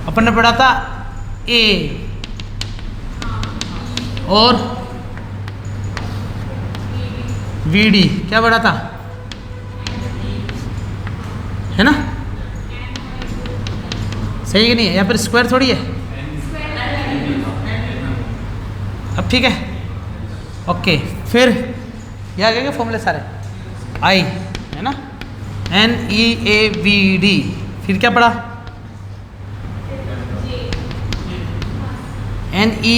अपन ने पढ़ा था ए और वी डी। क्या पढ़ा था? है ना? सही कि नहीं है? या फिर स्क्वायर थोड़ी है? अब ठीक है, ओके। फिर यहाँ आ गए फॉर्मूले सारे। आई है ना, N E A V D. फिर क्या पढ़ा? N E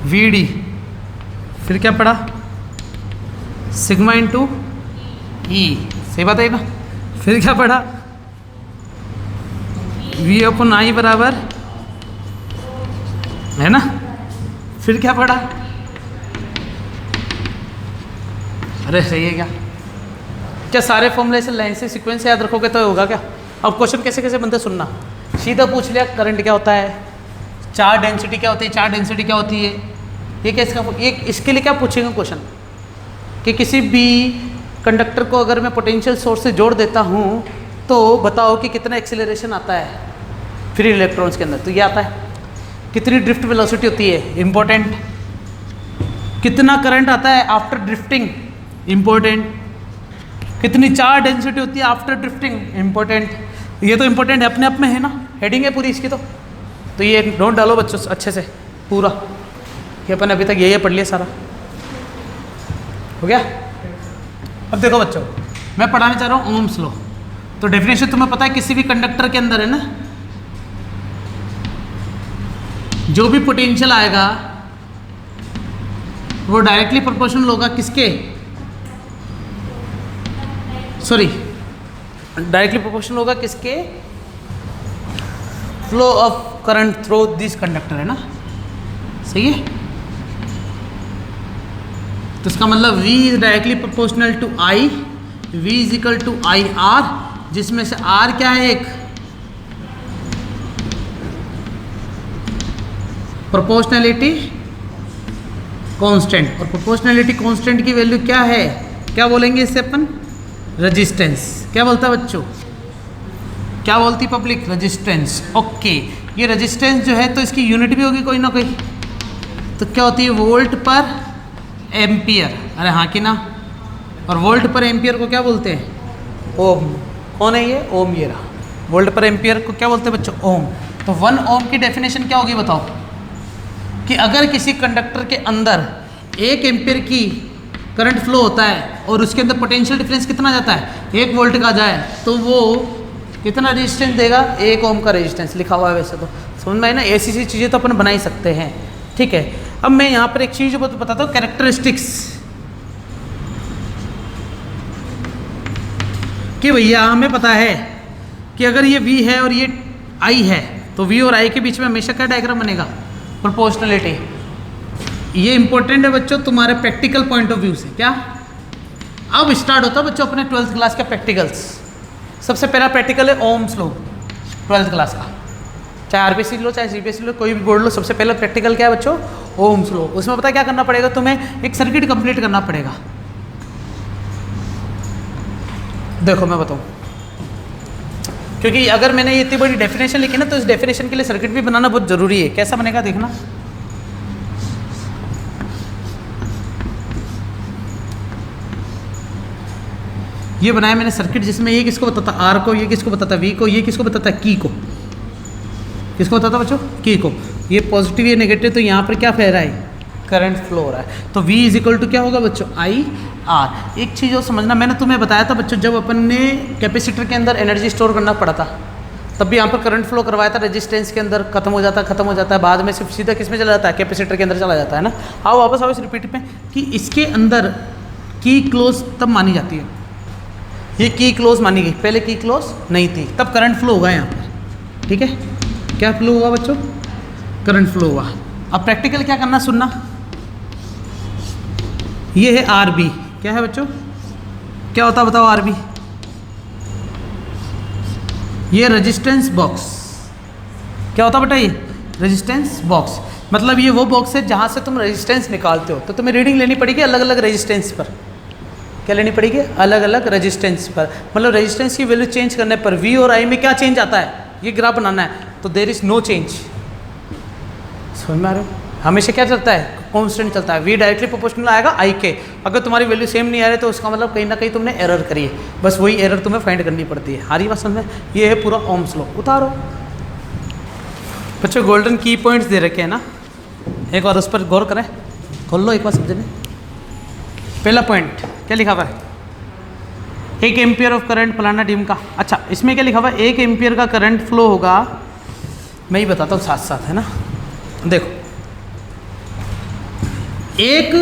V D. फिर क्या पढ़ा? Sigma into E. सही बात है ना? फिर क्या पढ़ा? वी अपन आई बराबर, है ना? फिर क्या पढ़ा? अरे सही है क्या? क्या सारे फॉर्मूले से लाइन से सीक्वेंस से याद रखोगे तो होगा क्या? अब क्वेश्चन कैसे कैसे बनते सुनना। सीधा पूछ लिया करंट क्या होता है, चार्ज डेंसिटी क्या होती है, चार्ज डेंसिटी क्या होती है। ये कैसे का ये इसके लिए क्या पूछेंगे क्वेश्चन कि किसी भी कंडक्टर को अगर मैं पोटेंशियल सोर्स से जोड़ देता हूँ तो बताओ कि कितना एक्सेलरेशन आता है फ्री इलेक्ट्रॉन्स के अंदर। तो ये आता है। कितनी ड्रिफ्ट वेलोसिटी होती है, इम्पोर्टेंट। कितना करंट आता है आफ्टर ड्रिफ्टिंग, इम्पोर्टेंट। कितनी चार्ज डेंसिटी होती है आफ्टर ड्रिफ्टिंग, इम्पोर्टेंट। ये तो इम्पोर्टेंट है अपने आप में, है ना? हेडिंग है पूरी इसकी। तो ये नोट डालो बच्चों अच्छे से पूरा। ये अपन अभी तक ये पढ़ लिया सारा, हो गया। अब देखो बच्चों, मैं पढ़ाने चाह रहा हूँ ओम्स लॉ। तो डेफिनेशन तुम्हें पता है किसी भी कंडक्टर के अंदर, है ना, जो भी पोटेंशियल आएगा वो डायरेक्टली प्रोपोर्शनल होगा किसके? सॉरी, डायरेक्टली प्रोपोर्शनल होगा किसके? Flow of current through this conductor, है ना? सही है। तो इसका मतलब V is directly proportional to I, V is equal to I R, जिसमें से R क्या है? एक प्रोपोर्शनलिटी कांस्टेंट। और प्रोपोर्शनलिटी कांस्टेंट की वैल्यू क्या है? क्या बोलेंगे इससे अपन? रेजिस्टेंस। क्या बोलता है बच्चों? क्या बोलती पब्लिक? रेजिस्टेंस। ओके, ये रेजिस्टेंस जो है तो इसकी यूनिट भी होगी कोई ना कोई। तो क्या होती है? वोल्ट पर एम्पियर। अरे हाँ कि ना? और वोल्ट पर एम्पियर को क्या बोलते हैं? ओम। कौन है ये? ओम। ये रहा। वोल्ट पर एम्पियर को क्या बोलते हैं बच्चों? ओम। तो 1 ओम की डेफिनेशन क्या होगी बताओ? कि अगर किसी कंडक्टर के अंदर 1 एम्पियर की करंट फ्लो होता है और उसके अंदर पोटेंशियल डिफरेंस कितना जाता है? 1 वोल्ट का जाए तो वो कितना रेजिस्टेंस देगा? 1 ओम का रेजिस्टेंस लिखा हुआ है। वैसे तो समझ में आई ना? ऐसी सी चीज़ें तो अपन बना ही सकते हैं, ठीक है। अब मैं यहाँ पर एक चीज़ बताता हूँ, कैरेक्टरिस्टिक्स। कि भैया हमें पता है कि अगर ये V है और ये I है तो V और I के बीच में हमेशा क्या डायग्राम बनेगा, प्रोपोर्शनलिटी। ये इंपॉर्टेंट है बच्चों तुम्हारे प्रैक्टिकल पॉइंट ऑफ व्यू से। क्या अब स्टार्ट होता है बच्चों अपने 12th क्लास के प्रैक्टिकल्स। सबसे पहला प्रैक्टिकल है ओम्स लॉ 12th क्लास का, चाहे आरबीसी लो चाहे सीबीएसई लो कोई भी बोर्ड लो, सबसे पहला प्रैक्टिकल क्या है बच्चों, ओम्स लॉ। उसमें पता क्या करना पड़ेगा तुम्हें, एक सर्किट कंप्लीट करना पड़ेगा। देखो मैं बताऊं, क्योंकि अगर मैंने ये इतनी बड़ी डेफिनेशन लिखी ना तो इस डेफिनेशन के लिए सर्किट भी बनाना बहुत जरूरी है। कैसा बनेगा देखना, ये बनाया मैंने सर्किट जिसमें ये किसको बताता आर को, ये किसको बताता वी को, ये किसको बताता की को, किसको बताता बच्चों, की को। ये पॉजिटिव ये नेगेटिव, तो यहाँ पर क्या फैल रहा है, करंट फ्लो हो रहा है। तो V इज इक्वल टू क्या होगा बच्चों, आई आर। एक चीज़ और समझना, मैंने तुम्हें बताया था बच्चों जब अपन ने कैपेसिटर के अंदर एनर्जी स्टोर करना पड़ा था तब भी यहाँ पर करंट फ्लो करवाया था, रेजिस्टेंस के अंदर खत्म हो जाता है, बाद में सिर्फ सीधा किस में चला जाता है, कैपेसिटर के अंदर चला जाता है ना। आओ वापस आओ इस रिपीट में कि इसके अंदर की क्लोज तब मानी जाती है, ये की क्लोज मानी गई, पहले की क्लोज नहीं थी, तब करंट फ्लो होगा यहाँ पर। ठीक है, क्या फ्लो हुआ बच्चों, करंट फ्लो हुआ। अब प्रैक्टिकल क्या करना सुनना, ये है आर बी, क्या है बच्चों, क्या होता बताओ आर बी, ये रेजिस्टेंस बॉक्स, क्या होता बेटा, ये रेजिस्टेंस बॉक्स। मतलब ये वो बॉक्स है जहाँ से तुम रेजिस्टेंस निकालते हो, तो तुम्हें रीडिंग लेनी पड़ेगी अलग अलग रेजिस्टेंस पर। क्या लेनी पड़ेगी, अलग अलग रेजिस्टेंस पर। मतलब रेजिस्टेंस की वैल्यू चेंज करने पर V और I में क्या चेंज आता है, ये ग्राफ बनाना है, तो देयर इज नो चेंज। समझ में आ रहा है, हमेशा क्या चलता है, कांस्टेंट चलता है। V डायरेक्टली प्रोपोर्शनल आएगा I के, अगर तुम्हारी वैल्यू सेम नहीं आ रही तो उसका मतलब कहीं ना कहीं तुमने एरर करी है, बस वही एरर तुम्हें फाइंड करनी पड़ती है। हारी बात समझ में, ये है पूरा ओम्स लॉ। उतारो बच्चों, गोल्डन की पॉइंट्स दे रखे हैं ना, एक बार उस पर गौर करें, खोल लो एक बार समझने। पहला पॉइंट क्या लिखा हुआ है, 1 एम्पियर ऑफ करंट फलाना डीम का। अच्छा, इसमें क्या लिखा हुआ है, 1 एम्पियर का करंट फ्लो होगा, मैं ही बताता हूँ साथ साथ, है ना। देखो 1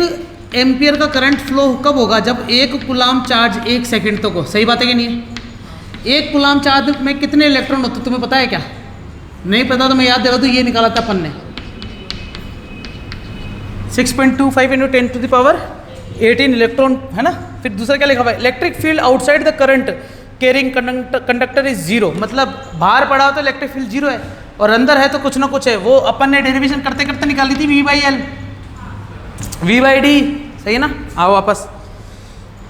एम्पियर का करंट फ्लो कब होगा, जब 1 कूलाम चार्ज 1 सेकंड तक हो। सही बात है कि नहीं है, 1 कूलाम चार्ज में कितने इलेक्ट्रॉन होते तुम्हें पता है क्या, नहीं पता तो मैं याद दिला दूँ, ये निकाला था अपन ने 6.25 × 10⁻18 इलेक्ट्रॉन, है ना। फिर दूसरा क्या लिखा हुआ है, electric field outside the current carrying conductor is zero. मतलब बाहर पड़ा हो तो इलेक्ट्रिक फील्ड जीरो है और अंदर है तो कुछ ना कुछ है। वो अपन ने डेरिवेशन करते करते निकाली थी V/L V/D, सही है ना। आओ वापस,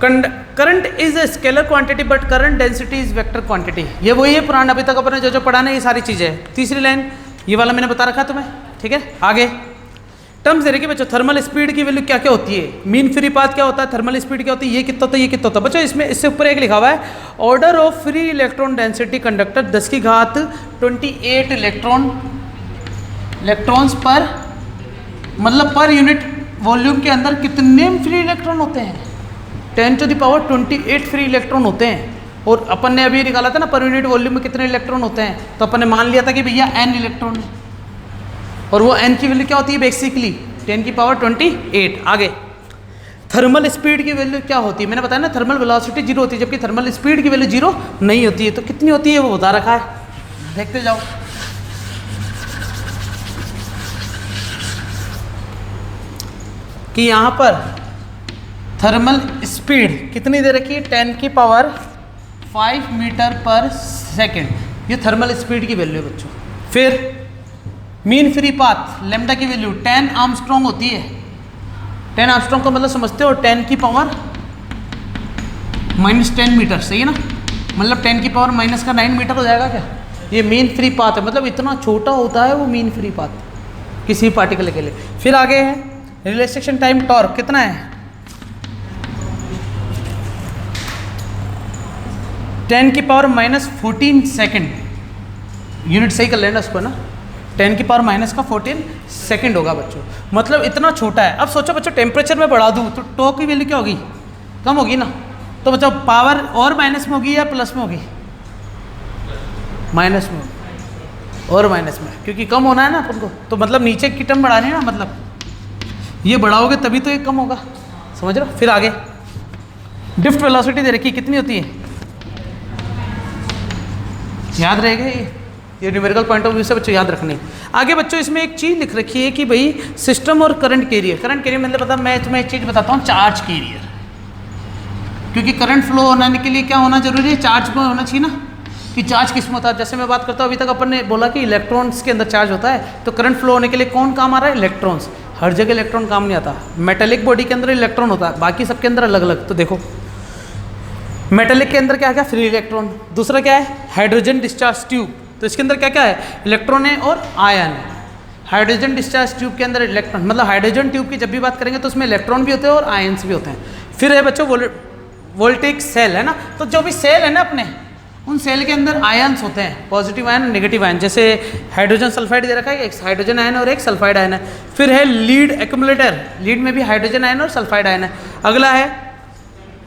current is a scalar quantity but current density is vector quantity. ये वही है पुराना, अभी तक अपन ने जो पढ़ा ना ये सारी चीज़ें है। तीसरी लाइन ये वाला मैंने बता रखा तुम्हें, ठीक है। आगे टर्म्स दे रखे बच्चों, थर्मल स्पीड की वैल्यू क्या क्या होती है, मीन फ्री पाथ क्या होता है, थर्मल स्पीड क्या होती है, ये कितना होता है, ये कितना होता है बच्चों। इसमें इससे ऊपर एक लिखा हुआ है, order of free electron density conductor 10⁻28 electrons पर, मतलब पर यूनिट वॉल्यूम के अंदर कितने फ्री इलेक्ट्रॉन होते हैं, 10⁻28 फ्री इलेक्ट्रॉन होते हैं। और अपन ने अभी निकाला था ना पर यूनिट वॉल्यूम में कितने इलेक्ट्रॉन होते हैं, तो अपन ने मान लिया था कि भैया n इलेक्ट्रॉन है, और वो n की वैल्यू क्या होती है बेसिकली 10⁻28। आगे थर्मल स्पीड की वैल्यू क्या होती है, मैंने बताया ना थर्मल वेलोसिटी 0 होती है, जबकि थर्मल स्पीड की वैल्यू 0 नहीं होती है। तो कितनी होती है वो बता रखा है, देखते जाओ। कि यहाँ पर थर्मल स्पीड कितनी दे रखी है, 10⁵ मीटर/सेकेंड, ये थर्मल स्पीड की वैल्यू है बच्चों। फिर मीन फ्री पाथ लेमडा की वैल्यू 10 आर्मस्ट्रॉन्ग होती है। 10 आर्मस्ट्रॉन्ग का मतलब समझते हो, 10⁻⁻10 मीटर, सही है ना। मतलब 10⁻⁻9 मीटर हो जाएगा क्या, ये मीन फ्री पाथ है। मतलब इतना छोटा होता है वो मीन फ्री पाथ किसी पार्टिकल के लिए। फिर आगे है रिलैक्सेशन टाइम टॉर्क कितना है, 10⁻14 सेकेंड, यूनिट सही कर लेना उसको ना, 10⁻14 सेकेंड होगा बच्चों। मतलब इतना छोटा है। अब सोचो बच्चों, टेम्परेचर में बढ़ा दूँ तो टॉर्क की वैल्यू क्या होगी, कम होगी ना। तो बच्चों पावर और माइनस में होगी या प्लस में होगी, माइनस में होगी, और माइनस में, क्योंकि कम होना है ना अपन को, तो मतलब नीचे की टर्म बढ़ानी है ना, मतलब ये बढ़ाओगे तभी तो ये कम होगा, समझ रहे हो। फिर आगे ड्रिफ्ट वेलोसिटी दे रखी कितनी होती है, याद रहेगा ये न्यूमेरिकल पॉइंट ऑफ व्यू से बच्चों याद रखनी। आगे बच्चों इसमें एक चीज़ लिख रखी है कि भाई सिस्टम और करंट कैरियर। करंट कैरियर मतलब पता, मैं तुम्हें एक चीज़ बताता हूँ, चार्ज कैरियर। क्योंकि करंट फ्लो होने के लिए क्या होना जरूरी है, चार्ज में होना चाहिए ना, कि चार्ज किस में होता है। जैसे मैं बात करता हूँ, अभी तक अपन ने बोला कि इलेक्ट्रॉन्स के अंदर चार्ज होता है, तो करंट फ्लो होने के लिए कौन काम आ रहा है, इलेक्ट्रॉन्स। हर जगह इलेक्ट्रॉन काम नहीं आता। मेटेलिक बॉडी के अंदर इलेक्ट्रॉन होता है, बाकी सबके अंदर अलग अलग। तो देखो मेटेलिक के अंदर क्या क्या, फ्री इलेक्ट्रॉन। दूसरा क्या है, हाइड्रोजन डिस्चार्ज ट्यूब, तो इसके अंदर क्या क्या है, इलेक्ट्रॉन है और आयन है। हाइड्रोजन डिस्चार्ज ट्यूब के अंदर इलेक्ट्रॉन, मतलब हाइड्रोजन ट्यूब की जब भी बात करेंगे तो उसमें इलेक्ट्रॉन भी होते हैं और आयन्स भी होते हैं। फिर है बच्चों वोल्टेज सेल, है ना। तो जो भी सेल है ना अपने, उन सेल के अंदर आयन्स होते हैं, पॉजिटिव आयन और नेगेटिव आयन। जैसे हाइड्रोजन सल्फाइड दे रखा है, एक हाइड्रोजन आयन और एक सल्फाइड आयन है। फिर है लीड एक्यूमुलेटर, लीड में भी हाइड्रोजन आयन और सल्फाइड आयन है। अगला है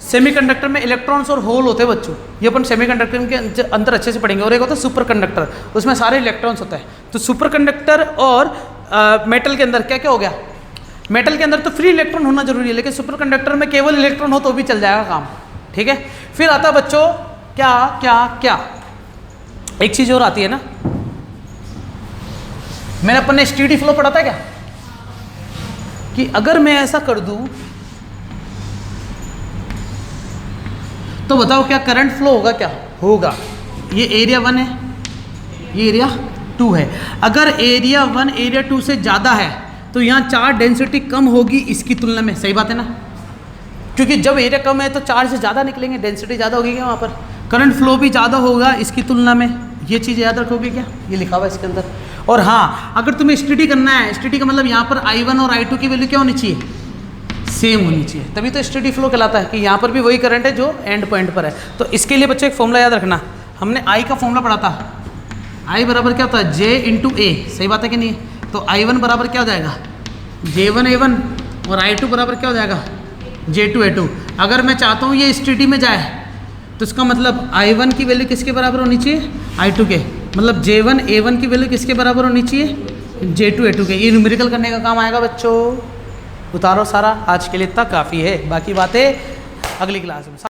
सेमीकंडक्टर में इलेक्ट्रॉन्स और होल होते हैं बच्चों, ये अपन सेमीकंडक्टर के अंदर अच्छे से पढ़ेंगे। और एक होता है सुपर कंडक्टर, उसमें सारे इलेक्ट्रॉन्स होते हैं। तो सुपर कंडक्टर और मेटल के अंदर क्या क्या हो गया, मेटल के अंदर तो फ्री इलेक्ट्रॉन होना जरूरी है, लेकिन सुपर कंडक्टर में केवल इलेक्ट्रॉन हो तो भी चल जाएगा काम, ठीक है। फिर आता है बच्चों क्या क्या क्या, एक चीज और आती है ना, मैंने अपन ने स्टेडी फ्लो पढ़ा था क्या, कि अगर मैं ऐसा कर दूं तो बताओ क्या करंट फ्लो होगा, क्या होगा। ये एरिया 1 है, ये एरिया 2 है। अगर एरिया 1 एरिया 2 से ज़्यादा है तो यहाँ चार्ज डेंसिटी कम होगी इसकी तुलना में, सही बात है ना। क्योंकि जब एरिया कम है तो चार्ज से ज़्यादा निकलेंगे, डेंसिटी ज़्यादा होगी क्या वहाँ पर, करंट फ्लो भी ज़्यादा होगा इसकी तुलना में। ये चीज़ याद रखोगे क्या, ये लिखा हुआ है इसके अंदर। और हाँ, अगर तुम्हें स्टडी करना है, स्टडी का मतलब यहाँ पर I1 और I2 की वैल्यू क्या होनी चाहिए, सेम होनी चाहिए, तभी तो स्टेडी फ्लो कहलाता है, कि यहाँ पर भी वही करंट है जो एंड पॉइंट पर है। तो इसके लिए बच्चों एक फॉर्मूला याद रखना, हमने I का फॉर्मूला पढ़ा था, I बराबर क्या होता है, J इंटू A, सही बात है कि नहीं। तो I1 बराबर क्या हो जाएगा, J1A1, और I2 बराबर क्या हो जाएगा, J2A2। अगर मैं चाहता हूँ ये स्टेडी में जाए तो इसका मतलब I1 की वैल्यू किसके बराबर होनी चाहिए, I2 के, मतलब J1A1 की वैल्यू किसके बराबर होनी चाहिए, J2A2 के। ये न्यूमेरिकल करने का काम आएगा बच्चों। उतारो सारा, आज के लिए इतना काफ़ी है, बाकी बातें अगली क्लास में।